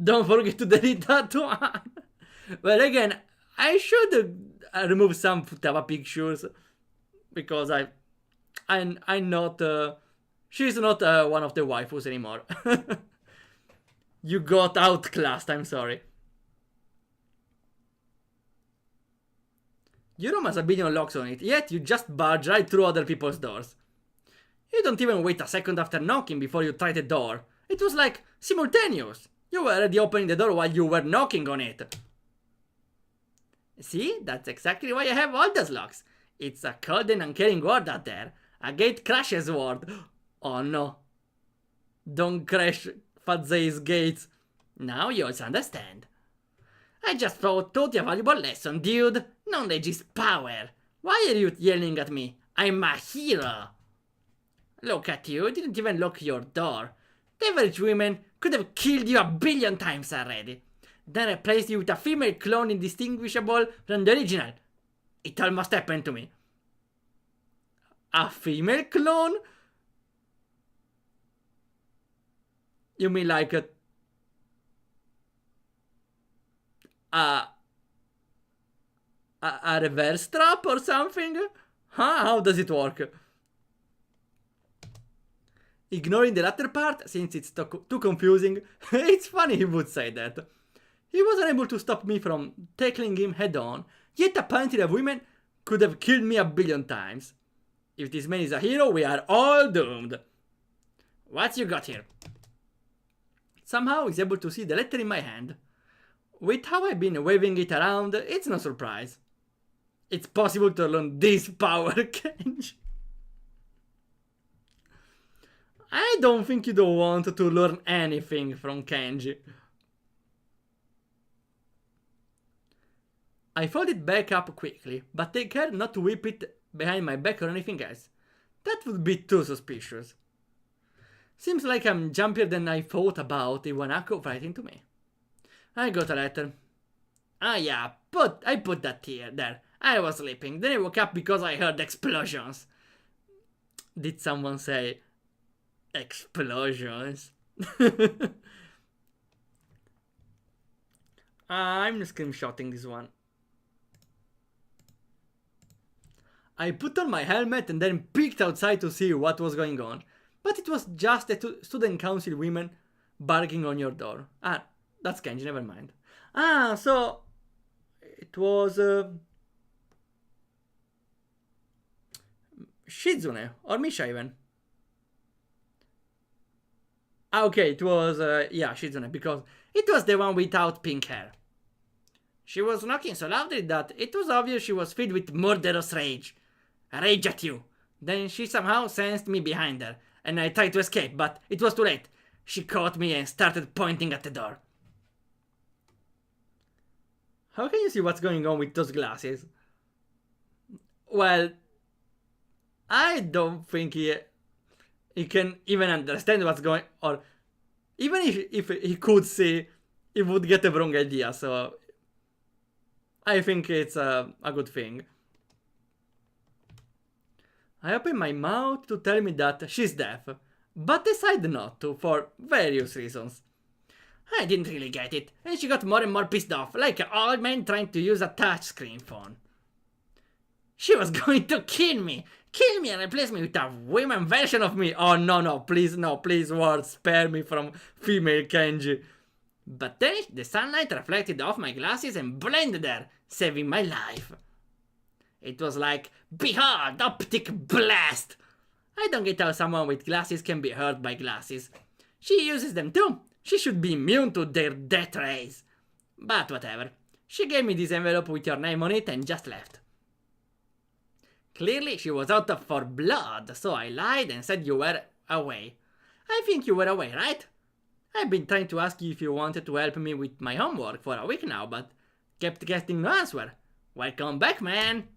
Don't forget to delete that one. Well, again, I should remove some Katawa pictures because I'm not. She's not one of the waifus anymore. You got outclassed. I'm sorry. Your room has a billion locks on it, yet you just barge right through other people's doors. You don't even wait a second after knocking before you try the door. It was like simultaneous. You were already opening the door while you were knocking on it. See, that's exactly why I have all those locks. It's a cold and uncaring word out there. A gate crashes word. Oh no. Don't crash Fadzei's gates. Now you also understand. I just taught you a valuable lesson, dude. Knowledge is power. Why are you yelling at me? I'm a hero. Look at you, didn't even lock your door. The average woman could have killed you a billion times already. Then replaced you with a female clone indistinguishable from the original. It almost happened to me. A female clone? You mean like a reverse trap or something? Huh? How does it work? Ignoring the latter part, since it's too confusing, it's funny he would say that. He was unable to stop me from tackling him head on, yet apparently a woman could have killed me a billion times. If this man is a hero, we are all doomed. What you got here? Somehow he's able to see the letter in my hand. With how I've been waving it around, it's no surprise. It's possible to learn this power, Kenji. I don't think you don't want to learn anything from Kenji. I folded it back up quickly, but take care not to whip it behind my back or anything else. That would be too suspicious. Seems like I'm jumpier than I thought about Iwanako writing to me. I got a letter. Ah yeah, I put that here, there. I was sleeping, then I woke up because I heard explosions. Did someone say explosions? I'm screenshotting this one. I put on my helmet and then peeked outside to see what was going on. But it was just the student council women barking on your door. Ah, that's Kenji, never mind. Ah, so it was Shizune or Misha even. Ah, okay, it was yeah, Shizune, because it was the one without pink hair. She was knocking so loudly that it was obvious she was filled with murderous rage. Rage at you. Then she somehow sensed me behind her, and I tried to escape, but it was too late. She caught me and started pointing at the door. How can you see what's going on with those glasses? Well, I don't think he can even understand what's going on. Or even if he could see, he would get the wrong idea, so I think it's a good thing. I opened my mouth to tell me that she's deaf, but decided not to for various reasons. I didn't really get it, and she got more and more pissed off, like an old man trying to use a touchscreen phone. She was going to kill me and replace me with a woman version of me. Oh no, please, Ward, spare me from female Kenji. But then the sunlight reflected off my glasses and blinded her, saving my life. It was like, behold, optic blast! I don't get how someone with glasses can be hurt by glasses. She uses them too. She should be immune to their death rays. But whatever. She gave me this envelope with your name on it and just left. Clearly she was out for blood, so I lied and said you were away. I think you were away, right? I've been trying to ask you if you wanted to help me with my homework for a week now, but kept getting no answer. Welcome back, man!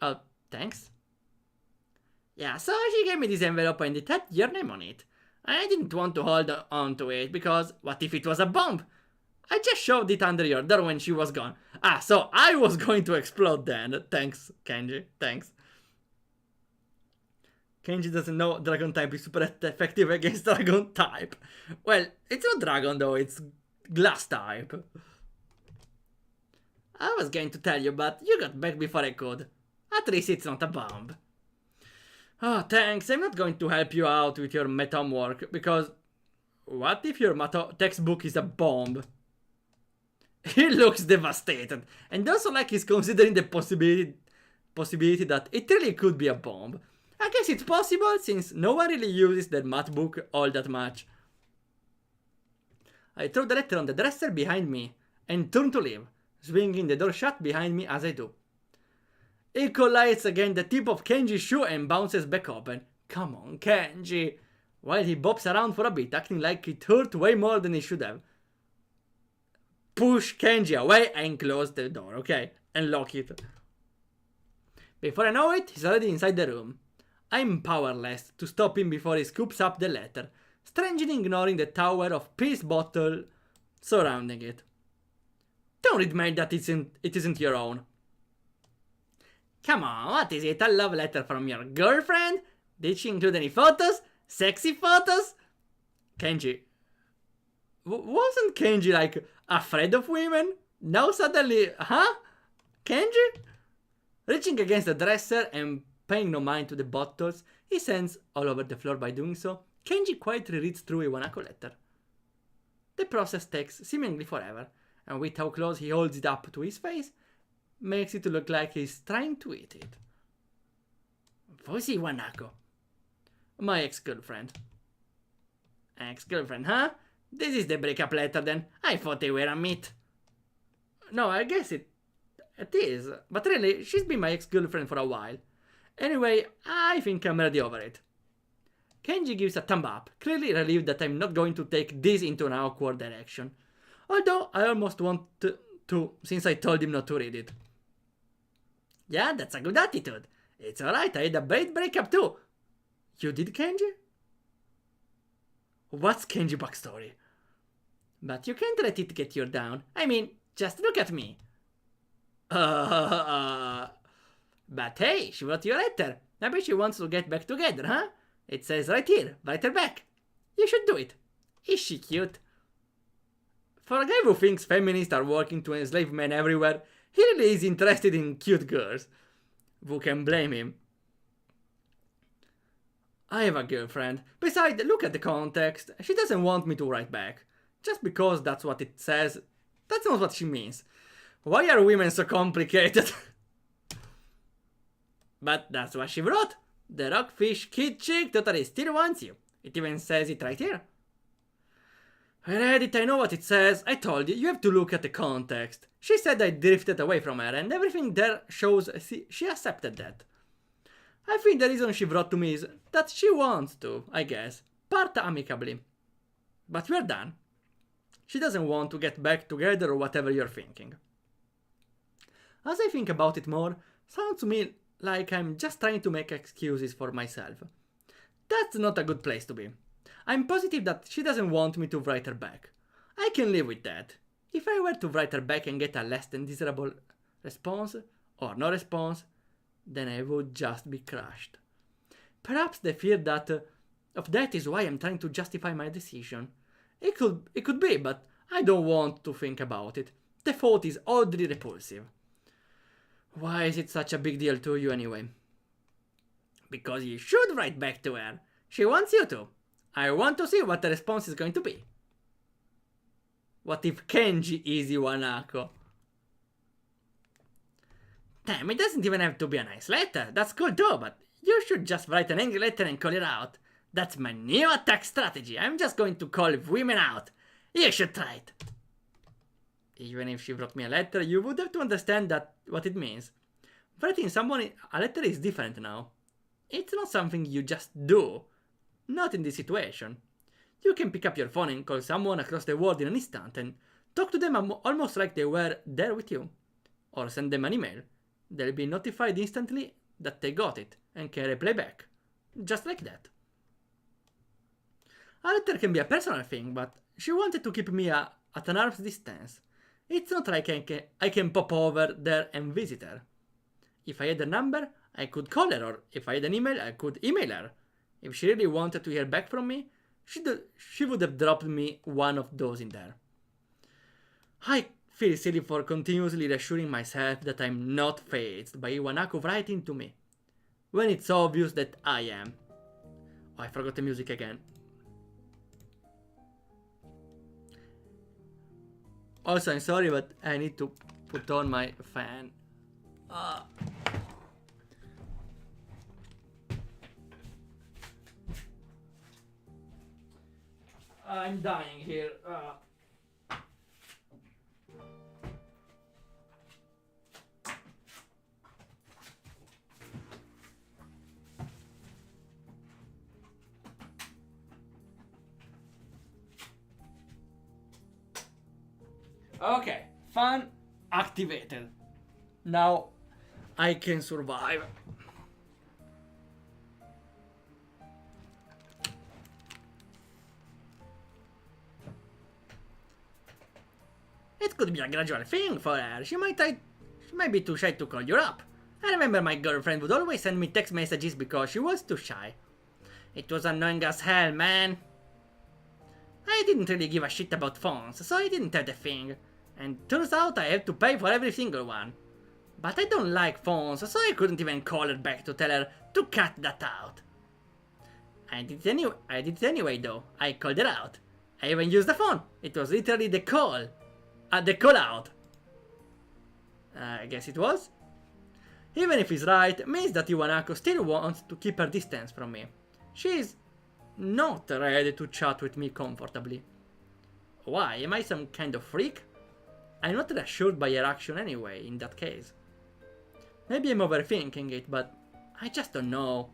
Oh, thanks. Yeah, so she gave me this envelope and it had your name on it. I didn't want to hold on to it because what if it was a bomb? I just shoved it under your door when she was gone. Ah, so I was going to explode then. Thanks, Kenji. Thanks. Kenji doesn't know Dragon type is super effective against Dragon type. Well, it's not Dragon though, it's Glass type. I was going to tell you, but you got back before I could. At least it's not a bomb. Oh, thanks. I'm not going to help you out with your math homework, because what if your math textbook is a bomb? He looks devastated, and also like he's considering the possibility that it really could be a bomb. I guess it's possible since no one really uses their math book all that much. I throw the letter on the dresser behind me and turn to leave, swinging the door shut behind me as I do. It collides against the tip of Kenji's shoe and bounces back open. Come on, Kenji! While he bops around for a bit, acting like it hurt way more than it should have. Push Kenji away and close the door, okay? And lock it. Before I know it, he's already inside the room. I'm powerless to stop him before he scoops up the letter, strangely ignoring the tower of piss bottle surrounding it. Don't read mail that it isn't your own. Come on, what is it? A love letter from your girlfriend? Did she include any photos? Sexy photos? Kenji. Wasn't Kenji like afraid of women? Now suddenly, huh? Kenji? Reaching against the dresser and paying no mind to the bottles he sends all over the floor by doing so, Kenji quietly reads through Iwanako letter. The process takes seemingly forever, and with how close he holds it up to his face, makes it look like he's trying to eat it. Who's Iwanako? My ex-girlfriend. Ex-girlfriend, huh? This is the breakup letter then. I thought they were a meet. No, I guess it is. But really, she's been my ex-girlfriend for a while. Anyway, I think I'm ready over it. Kenji gives a thumb up, clearly relieved that I'm not going to take this into an awkward direction. Although I almost want to, since I told him not to read it. Yeah, that's a good attitude. It's alright, I had a bad breakup too. You did, Kenji? What's Kenji backstory? But you can't let it get you down. I mean, just look at me. But hey, she wrote you a letter. Maybe she wants to get back together, huh? It says right here, write her back. You should do it. Is she cute? For a guy who thinks feminists are working to enslave men everywhere, he really is interested in cute girls. Who can blame him? I have a girlfriend. Besides, look at the context. She doesn't want me to write back. Just because that's what it says, that's not what she means. Why are women so complicated? But that's what she wrote. The rockfish kid chick totally still wants you. It even says it right here. I read it, I know what it says. I told you, you have to look at the context. She said I drifted away from her and everything there shows she accepted that. I think the reason she wrote to me is that she wants to, I guess. Part amicably. But we're done. She doesn't want to get back together or whatever you're thinking. As I think about it more, sounds to me like I'm just trying to make excuses for myself. That's not a good place to be. I'm positive that she doesn't want me to write her back. I can live with that. If I were to write her back and get a less than desirable response, or no response, then I would just be crushed. Perhaps the fear of that is why I'm trying to justify my decision. It could be, but I don't want to think about it. The thought is oddly repulsive. Why is it such a big deal to you anyway? Because you should write back to her. She wants you to. I want to see what the response is going to be. What if Kenji is Iwanako? Damn, it doesn't even have to be a nice letter. That's cool too, but you should just write an angry letter and call it out. That's my new attack strategy. I'm just going to call women out. You should try it. Even if she wrote me a letter, you would have to understand what it means. Writing someone a letter is different now. It's not something you just do. Not in this situation. You can pick up your phone and call someone across the world in an instant and talk to them almost like they were there with you. Or send them an email. They'll be notified instantly that they got it and can reply back. Just like that. A letter can be a personal thing, but she wanted to keep me at an arm's distance. It's not like I can pop over there and visit her. If I had a number, I could call her, or if I had an email, I could email her. If she really wanted to hear back from me, she would have dropped me one of those in there. I feel silly for continuously reassuring myself that I'm not fazed by Iwanako writing to me, when it's obvious that I am. Oh, I forgot the music again. Also, I'm sorry, but I need to put on my fan. I'm dying here. Okay, fan activated. Now I can survive. It could be a gradual thing for her. She might be too shy to call you up. I remember my girlfriend would always send me text messages because she was too shy. It was annoying as hell, man. I didn't really give a shit about phones, so I didn't have the thing. And turns out I have to pay for every single one. But I don't like phones, so I couldn't even call her back to tell her to cut that out. I did it anyway though. I called her out. I even used the phone. It was literally the call. The call out. I guess it was. Even if he's right, means that Iwanako still wants to keep her distance from me. She's not ready to chat with me comfortably. Why? Am I some kind of freak? I'm not reassured by her action anyway, in that case. Maybe I'm overthinking it, but I just don't know.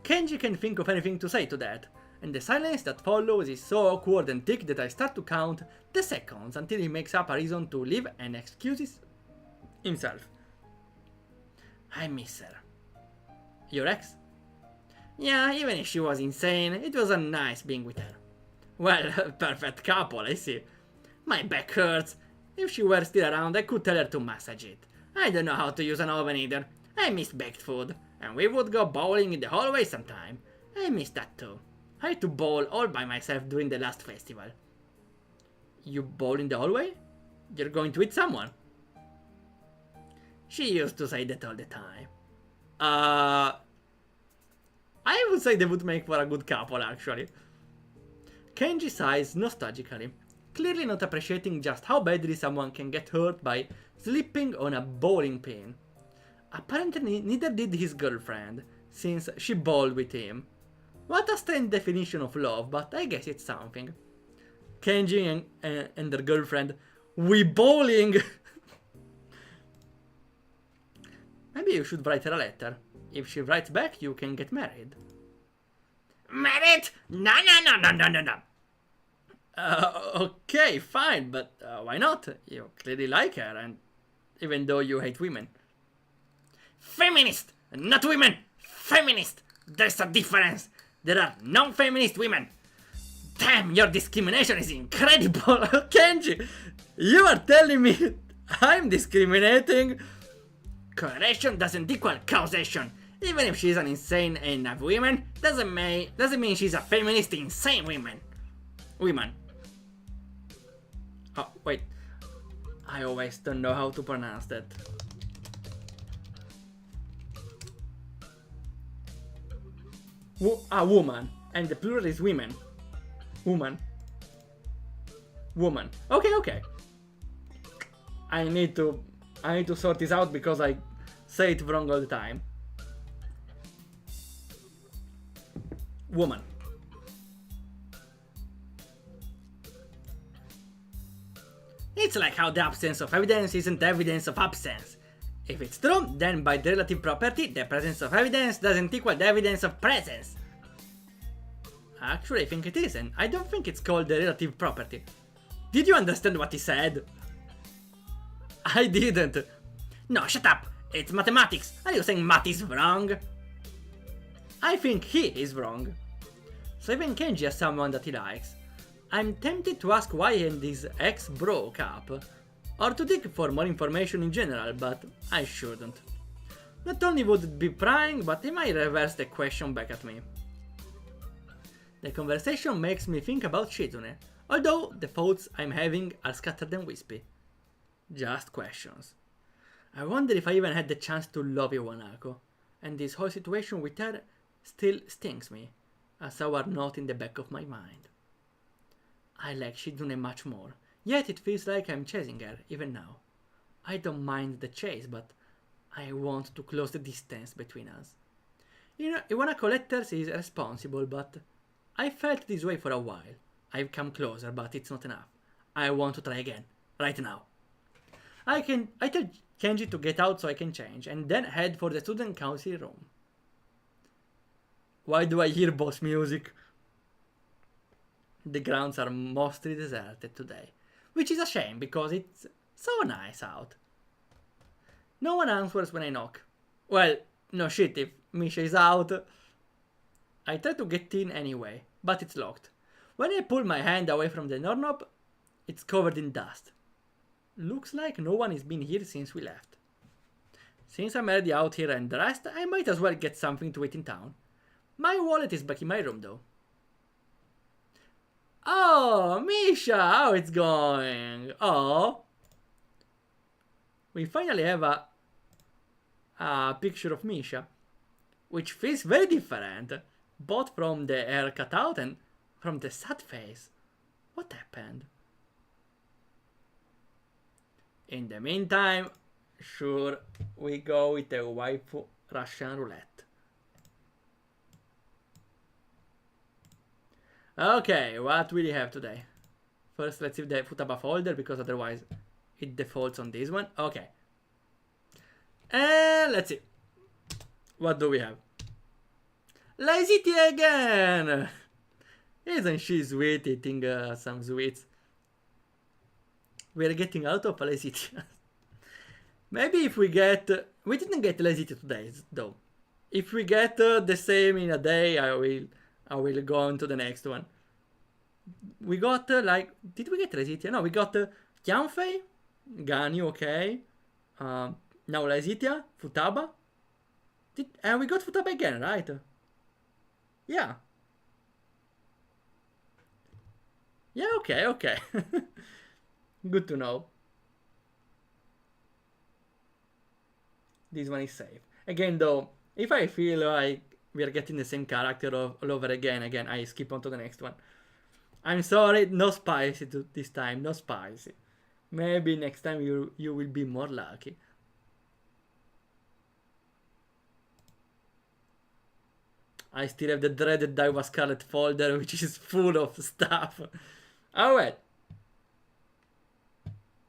Kenji can't think of anything to say to that, and the silence that follows is so awkward and thick that I start to count the seconds until he makes up a reason to leave and excuses himself. I miss her. Your ex? Yeah, even if she was insane, it was a nice being with her. Well, perfect couple, I see. My back hurts. If she were still around, I could tell her to massage it. I don't know how to use an oven either. I miss baked food. And we would go bowling in the hallway sometime. I miss that too. I had to bowl all by myself during the last festival. You bowl in the hallway? You're going to eat someone. She used to say that all the time. I would say they would make for a good couple, actually. Kenji sighs nostalgically, clearly not appreciating just how badly someone can get hurt by slipping on a bowling pin. Apparently neither did his girlfriend, since she bowled with him. What a strange definition of love, but I guess it's something. Kenji and their girlfriend, we bowling! Maybe you should write her a letter. If she writes back, you can get married. Married? No. Okay, fine, but why not? You clearly like her, and even though you hate women. Feminist! Not women! Feminist! There's a difference! There are non-feminist women! Damn, your discrimination is incredible! Kenji, you are telling me I'm discriminating? Correlation doesn't equal causation. Even if she's an insane enough woman, doesn't mean she's a feminist insane woman. Oh, wait. I always don't know how to pronounce that. Woman. And the plural is women. Woman. Okay. I need to sort this out because I say it wrong all the time. Woman. It's like how the absence of evidence isn't evidence of absence. If it's true, then by the relative property, the presence of evidence doesn't equal the evidence of presence. Actually, I think it is, and I don't think it's called a relative property. Did you understand what he said? I didn't. No, shut up! It's mathematics! Are you saying math is wrong? I think he is wrong. So even Kenji has someone that he likes. I'm tempted to ask why he and his ex broke up, or to dig for more information in general, but I shouldn't. Not only would it be prying, but he might reverse the question back at me. The conversation makes me think about Shizune, although the thoughts I'm having are scattered and wispy. Just questions. I wonder if I even had the chance to love Iwanako, and this whole situation with her still stings me, a sour note in the back of my mind. I like Shizune much more, yet it feels like I'm chasing her, even now. I don't mind the chase, but I want to close the distance between us. Iwanako letters is responsible, but I felt this way for a while. I've come closer, but it's not enough. I want to try again, right now. I tell Kenji to get out so I can change, and then head for the student council room. Why do I hear boss music? The grounds are mostly deserted today, which is a shame because it's so nice out. No one answers when I knock. Well, no shit, if Misha is out. I try to get in anyway, but it's locked. When I pull my hand away from the doorknob, it's covered in dust. Looks like no one has been here since we left. Since I'm already out here and dressed, I might as well get something to eat in town. My wallet is back in my room though. Oh, Misha, how it's going? Oh. We finally have a picture of Misha, which feels very different, both from the hair cutout and from the sad face. What happened? In the meantime, sure, we go with the waifu Russian roulette. Okay, what will we have today? First, let's see the Futaba folder, because otherwise it defaults on this one. Okay. And let's see. What do we have? Lazy tea again! Isn't she sweet, eating some sweets? We're getting out of lazy tea. Maybe if we get... we didn't get lazy tea today, though. If we get the same in a day, I will go on to the next one. We got like... did we get lazy tea? No, we got Kianfei, Ganyu, okay. Now lazy tea, Futaba. And we got Futaba again, right? Yeah. Yeah, okay, okay. Good to know. This one is safe. Again, though, if I feel like we are getting the same character all over again, I skip on to the next one. I'm sorry, no spicy this time, no spicy. Maybe next time you will be more lucky. I still have the dreaded Daiwa Scarlet folder, which is full of stuff. Oh well.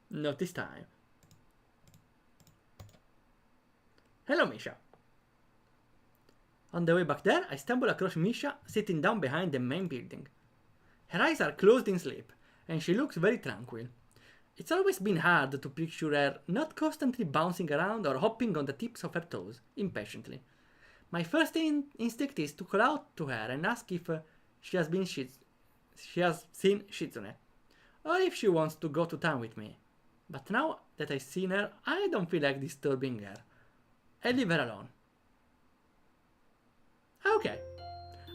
Not this time. Hello, Misha. On the way back there, I stumble across Misha sitting down behind the main building. Her eyes are closed in sleep, and she looks very tranquil. It's always been hard to picture her not constantly bouncing around or hopping on the tips of her toes, impatiently. My first instinct is to call out to her and ask if she has seen Shizune, or if she wants to go to town with me. But now that I've seen her, I don't feel like disturbing her. I leave her alone. Okay.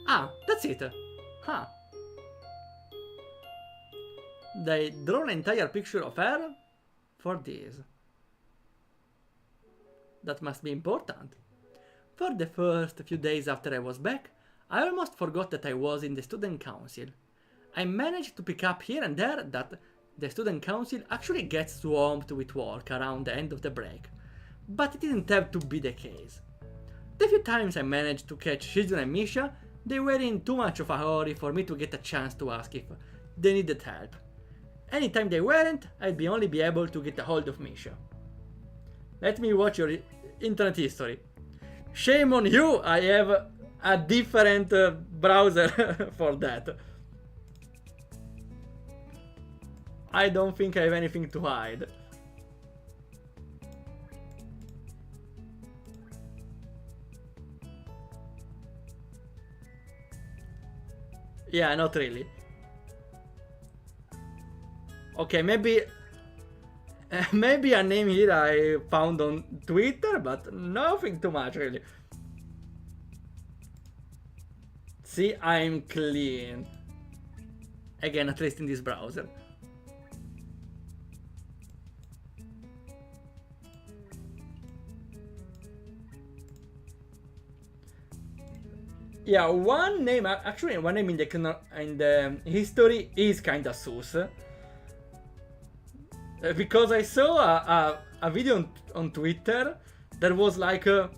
Ah, that's it. Huh. They draw an entire picture of her for this. That must be important. For the first few days after I was back, I almost forgot that I was in the student council. I managed to pick up here and there that the student council actually gets swamped with work around the end of the break, but it didn't have to be the case. The few times I managed to catch Shizune and Misha, they were in too much of a hurry for me to get a chance to ask if they needed help. Anytime they weren't, I'd only be able to get a hold of Misha. Let me watch your internet history. Shame on you, I have a different browser for that. I don't think I have anything to hide. Yeah, not really. Okay, maybe maybe a name here I found on Twitter, but nothing too much really. See, I'm clean. Again, at least in this browser. Yeah, one name, actually one name in the history is kinda sus. Because I saw a video on Twitter that was like a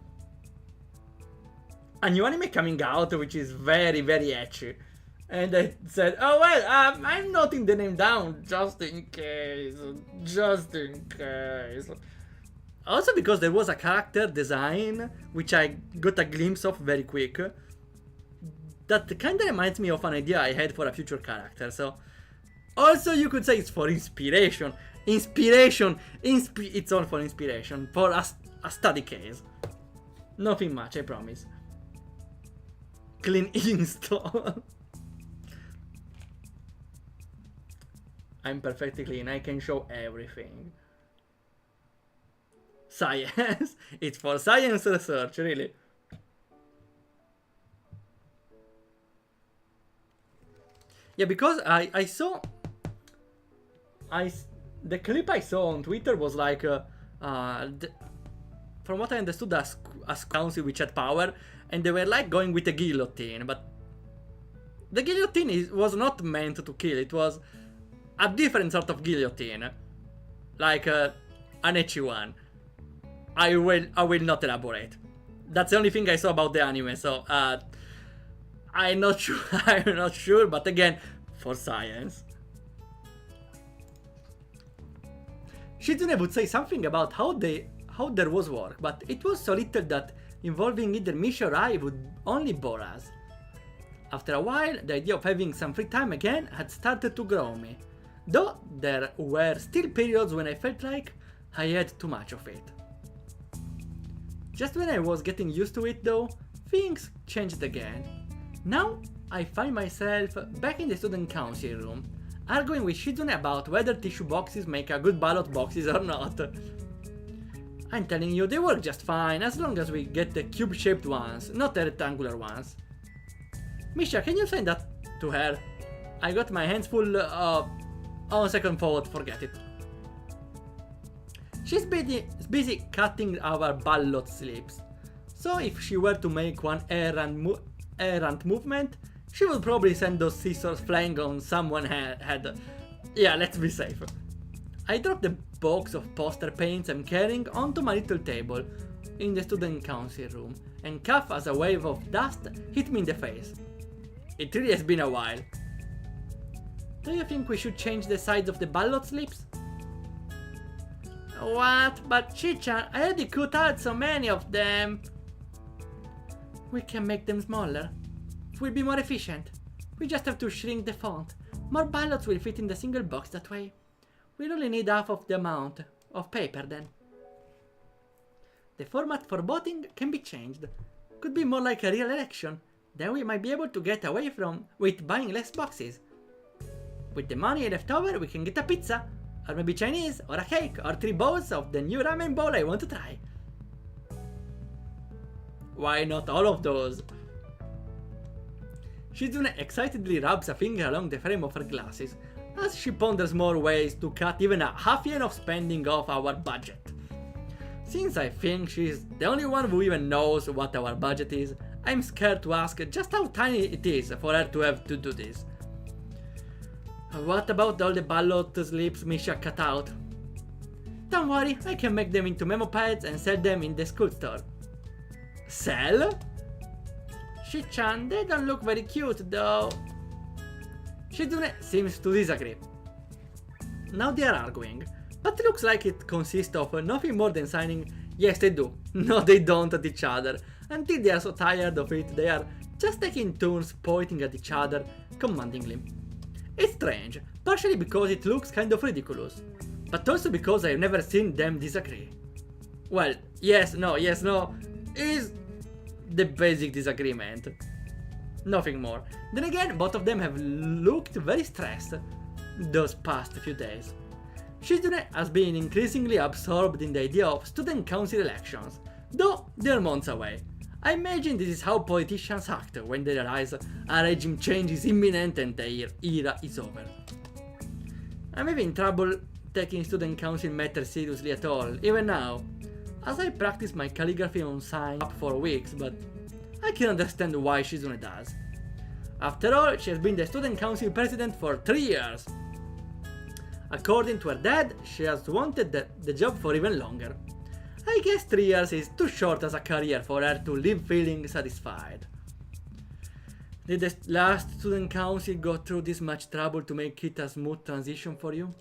new anime coming out, which is very, very ecchi. And I said, oh well, I'm noting the name down, just in case. Just in case. Also because there was a character design, which I got a glimpse of very quick, that kinda reminds me of an idea I had for a future character, so... Also you could say it's for inspiration. It's all for inspiration, for a study case. Nothing much, I promise. Clean install. I'm perfectly clean, I can show everything. Science. It's for science research, really. Yeah, because I saw... the clip I saw on Twitter was like... from what I understood, a council which had power, and they were like going with a guillotine, but... The guillotine was not meant to kill, it was a different sort of guillotine. Like an ecchi one. I will not elaborate. That's the only thing I saw about the anime, so... I'm not sure, I'm not sure, but again, for science. Shizune would say something about how there was work, but it was so little that involving either Misha or I would only bore us. After a while, the idea of having some free time again had started to grow on me, though there were still periods when I felt like I had too much of it. Just when I was getting used to it though, things changed again. Now, I find myself back in the student council room, arguing with Shizune about whether tissue boxes make a good ballot boxes or not. I'm telling you, they work just fine as long as we get the cube-shaped ones, not the rectangular ones. Misha, can you send that to her? I got my hands full, on second thought, forget it. She's busy cutting our ballot slips, so if she were to make one errant movement, she would probably send those scissors flying on someone's head. Yeah, let's be safe. I dropped the box of poster paints I'm carrying onto my little table in the student council room, and cough as a wave of dust hit me in the face. It really has been a while. Do you think we should change the size of the ballot slips? What? But Chichan, I already cut out so many of them. We can make them smaller. It will be more efficient. We just have to shrink the font. More ballots will fit in the single box that way. We'll only need half of the amount of paper then. The format for voting can be changed. Could be more like a real election. Then we might be able to get away with buying less boxes. With the money left over, we can get a pizza, or maybe Chinese, or a cake, or 3 bowls of the new ramen bowl I want to try. Why not all of those? Shizune excitedly rubs a finger along the frame of her glasses, as she ponders more ways to cut even a half yen of spending off our budget. Since I think she's the only one who even knows what our budget is, I'm scared to ask just how tiny it is for her to have to do this. What about all the ballot slips Misha cut out? Don't worry, I can make them into memo pads and sell them in the school store. Sell? Shi-chan, they don't look very cute though. Shizune seems to disagree. Now they are arguing, but looks like it consists of nothing more than signing yes they do, no they don't at each other, until they are so tired of it they are just taking turns pointing at each other commandingly. It's strange, partially because it looks kind of ridiculous, but also because I've never seen them disagree. Well, yes, no, is the basic disagreement. Nothing more. Then again, both of them have looked very stressed those past few days. Shizune has been increasingly absorbed in the idea of student council elections, though they're months away. I imagine this is how politicians act when they realize a regime change is imminent and their era is over. I'm having trouble taking student council matters seriously at all, even now, as I practice my calligraphy on sign up for weeks, but I can understand why Shizune does. After all, she has been the student council president for 3 years. According to her dad, she has wanted the job for even longer. I guess 3 years is too short as a career for her to live feeling satisfied. Did the last student council go through this much trouble to make it a smooth transition for you?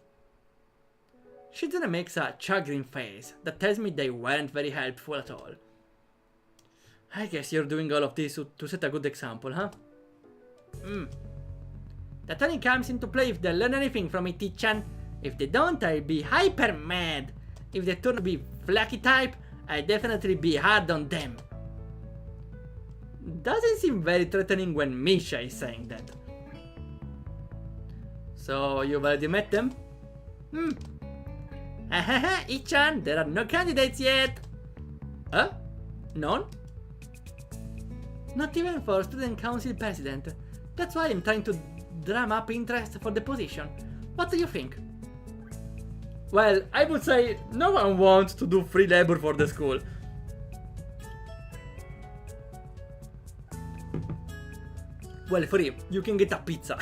Shizune makes a chagrin face that tells me they weren't very helpful at all. I guess you're doing all of this to set a good example, huh? That only comes into play if they learn anything from it, Tichan. If they don't, I'll be hyper mad. If they turn to be flaky type, I'll definitely be hard on them. Doesn't seem very threatening when Misha is saying that. So, you've already met them? Hahaha, Ichan, there are no candidates yet. Huh? None? Not even for student council president. That's why I'm trying to drum up interest for the position. What do you think? Well, I would say no one wants to do free labor for the school. Well, free. You can get a pizza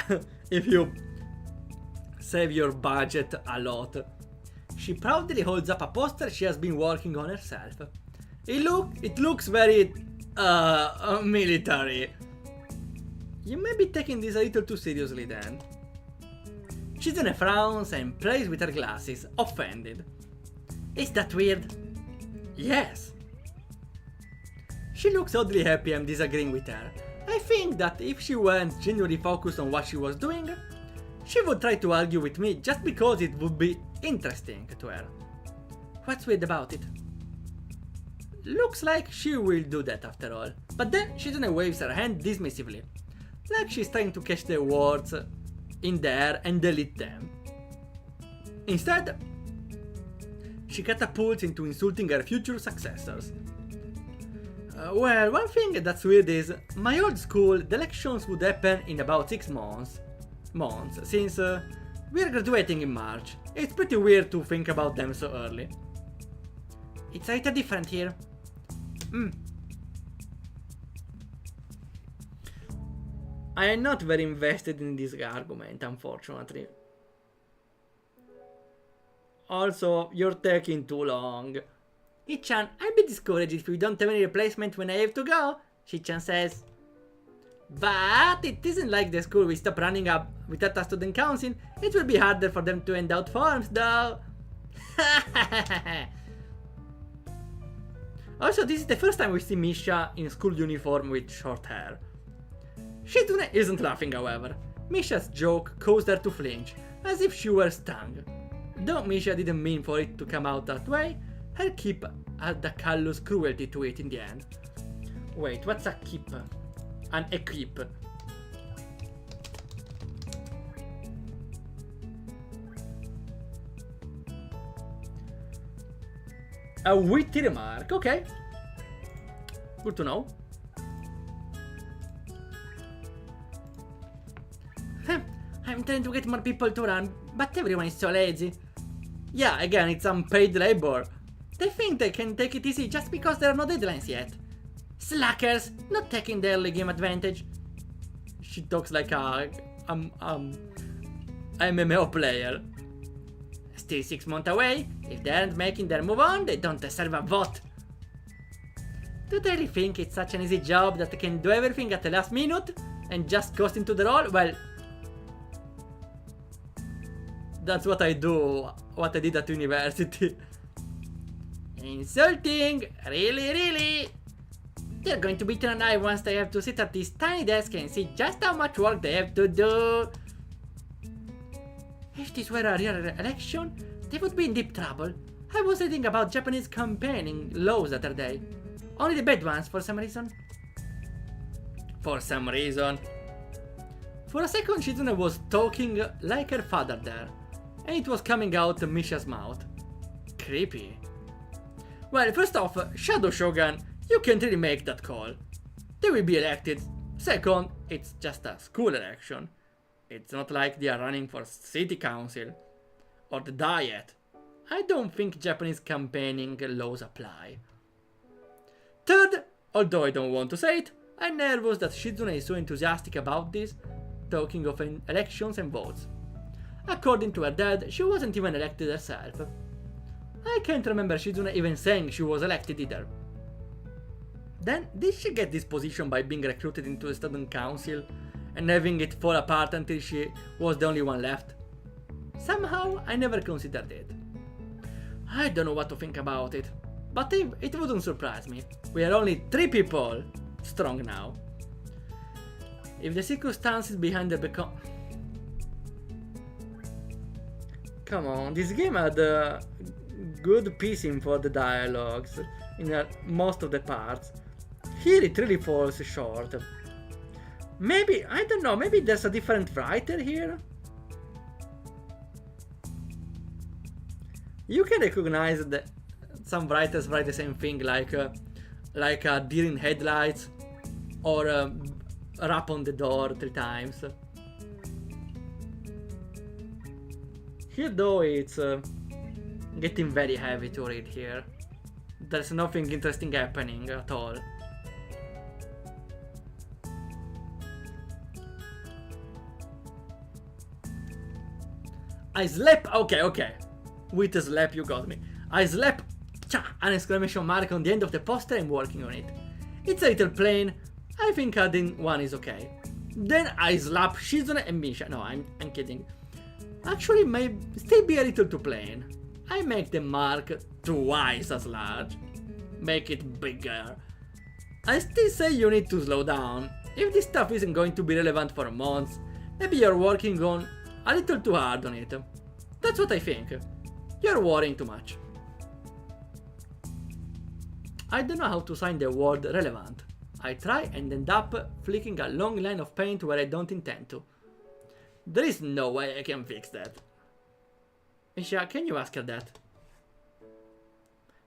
if you save your budget a lot. She proudly holds up a poster she has been working on herself. It looks very military. You may be taking this a little too seriously then. Shizune frowns and plays with her glasses, offended. Is that weird? Yes. She looks oddly happy I'm disagreeing with her. I think that if she weren't genuinely focused on what she was doing, she would try to argue with me just because it would be interesting to her. What's weird about it? Looks like she will do that after all, but then Shizune waves her hand dismissively, like she's trying to catch the words in the air and delete them. Instead, she catapults into insulting her future successors. Well, one thing that's weird is, my old school, the elections would happen in about 6 months, since we're graduating in March. It's pretty weird to think about them so early. It's a little different here. I am not very invested in this argument, unfortunately. Also, you're taking too long. Ichan, I'll be discouraged if we don't have any replacement when I have to go, Shichan says. But it isn't like the school will stop running up without a student council. It will be harder for them to hand out forms, though. Also, this is the first time we see Misha in school uniform with short hair. Shizune isn't laughing, however. Misha's joke caused her to flinch, as if she were stung. Though Misha didn't mean for it to come out that way, her keep had a callous cruelty to it in the end. Wait, what's a keep? An equip. A witty remark, okay. Good to know. I'm trying to get more people to run, but everyone is so lazy. Yeah, again, it's unpaid labor. They think they can take it easy just because there are no deadlines yet. Slackers, not taking the early game advantage. She talks like a MMO player. Still 6 months away. If they aren't making their move on, they don't deserve a vote. Do they really think it's such an easy job that they can do everything at the last minute and just coast into the role? Well, that's what I do, what I did at university. Insulting, really, really. They're going to be turned eye once they have to sit at this tiny desk and see just how much work they have to do. If this were a real election, they would be in deep trouble. I was reading about Japanese campaigning laws the other day. Only the bad ones for some reason. For some reason. For a second, Shizune was talking like her father there, and it was coming out Misha's mouth. Creepy. Well, first off, Shadow Shogun, you can't really make that call. They will be elected. Second, it's just a school election. It's not like they are running for city council or the diet. I don't think Japanese campaigning laws apply. Third, although I don't want to say it, I'm nervous that Shizune is so enthusiastic about this, talking of elections and votes. According to her dad, she wasn't even elected herself. I can't remember Shizune even saying she was elected either. Then, did she get this position by being recruited into the student council and having it fall apart until she was the only one left? Somehow, I never considered it. I don't know what to think about it, but it wouldn't surprise me. We are only 3 people strong now. If the circumstances behind the Come on, this game had good pacing for the dialogues in most of the parts. Here it really falls short. Maybe, I don't know, maybe there's a different writer here? You can recognize that some writers write the same thing, like a deer in headlights or a rap on the door 3 times. Here though it's getting very heavy to read here. There's nothing interesting happening at all. I slap, okay. With a slap you got me. I slap, an exclamation mark on the end of the poster. I'm working on it. It's a little plain. I think adding one is okay. Then I slap Shizune and Misha. No, I'm kidding. Actually, may still be a little too plain. I make the mark twice as large. Make it bigger. I still say you need to slow down. If this stuff isn't going to be relevant for months, maybe you're working on a little too hard on it. That's what I think. You're worrying too much. I don't know how to sign the word relevant. I try and end up flicking a long line of paint where I don't intend to. There is no way I can fix that. Misha, can you ask her that?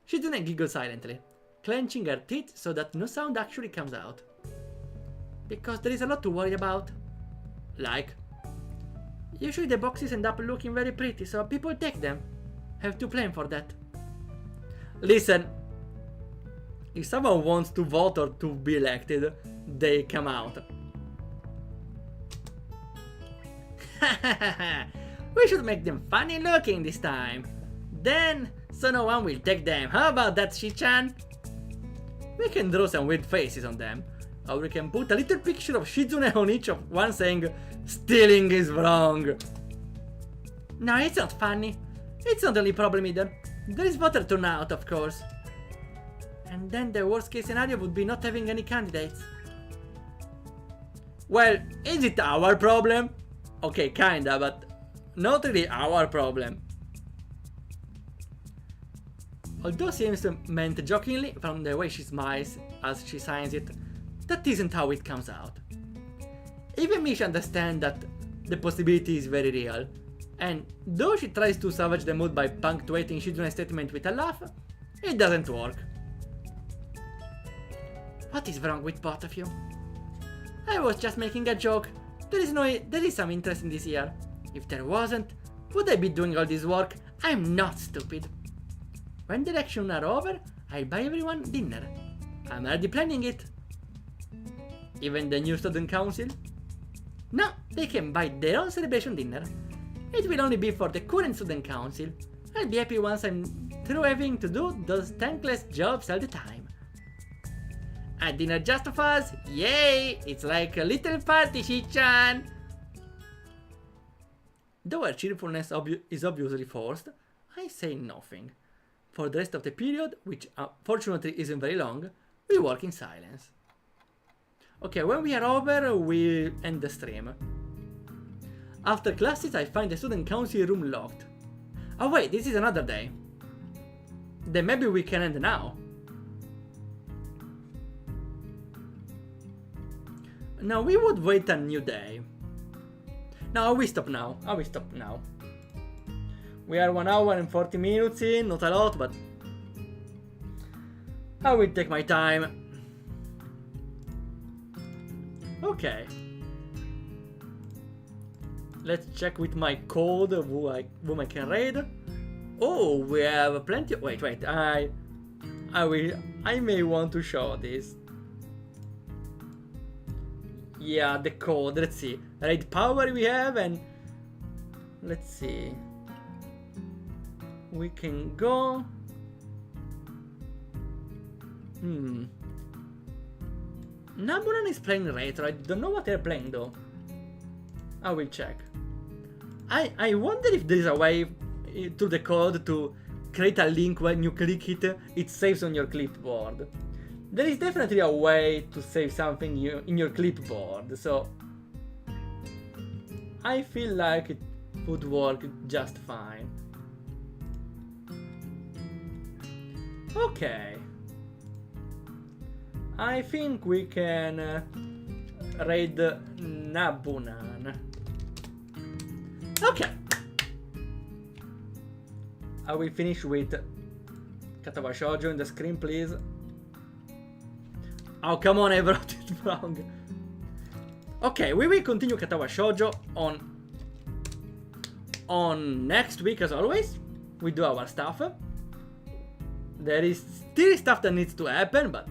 Shizune giggles silently, clenching her teeth so that no sound actually comes out. Because there is a lot to worry about. Like, usually the boxes end up looking very pretty, so people take them. Have to plan for that. Listen, if someone wants to vote or to be elected, they come out. We should make them funny looking this time. Then, so no one will take them. How about that, Shi-chan? We can draw some weird faces on them. Or we can put a little picture of Shizune on each of one saying, stealing is wrong. No, it's not funny. It's not the only problem either. There is voter turnout, of course. And then the worst case scenario would be not having any candidates. Well, is it our problem? Okay, kinda, but not really our problem. Although seems meant jokingly from the way she smiles as she signs it, that isn't how it comes out. Even Misha understands that the possibility is very real, and though she tries to salvage the mood by punctuating Shizune's statement with a laugh, it doesn't work. What is wrong with both of you? I was just making a joke. There is some interest in this year. If there wasn't, would I be doing all this work? I'm not stupid. When the elections are over, I'll buy everyone dinner. I'm already planning it. Even the new student council? No, they can buy their own celebration dinner. It will only be for the current student council. I'll be happy once I'm through having to do those thankless jobs all the time. A dinner just of us? Yay! It's like a little party, Shi-chan! Though her cheerfulness is obviously forced, I say nothing. For the rest of the period, which fortunately isn't very long, We work in silence. Okay, when we are over, we end the stream. After classes, I find the student council room locked. Oh wait, this is another day. Then maybe we can end now. No, we would wait a new day. No, we stop now. I will stop now. We are 1 hour and 40 minutes in, not a lot, but I will take my time. Okay. Let's check with my code whom I can raid. Oh, we have plenty. Wait. I may want to show this. Yeah, the code. Let's see. Raid power we have, and let's see. We can go. Nabunan is playing retro. I don't know what they're playing though. I will check. I wonder if there is a way to the code to create a link when you click it, it saves on your clipboard. There is definitely a way to save something in your clipboard, so I feel like it would work just fine. Okay. I think we can raid Nabunan. Okay. I will finish with Katawa Shoujo in the screen, please. Oh, come on, I wrote it wrong. Okay, we will continue Katawa Shoujo on next week as always. We do our stuff. There is still stuff that needs to happen, but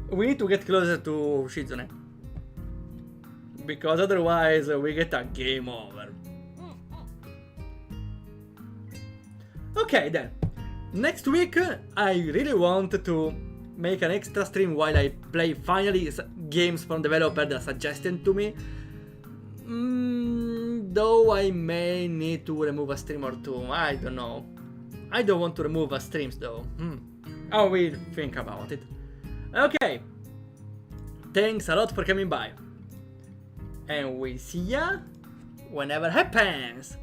we need to get closer to Shizune. Because otherwise we get a game over. Okay then. Next week I really want to make an extra stream while I play finally games from developers that are suggested to me. Though I may need to remove a stream or two. I don't know. I don't want to remove streams though. I will think about it. Okay. Thanks a lot for coming by. And we'll see ya whenever happens.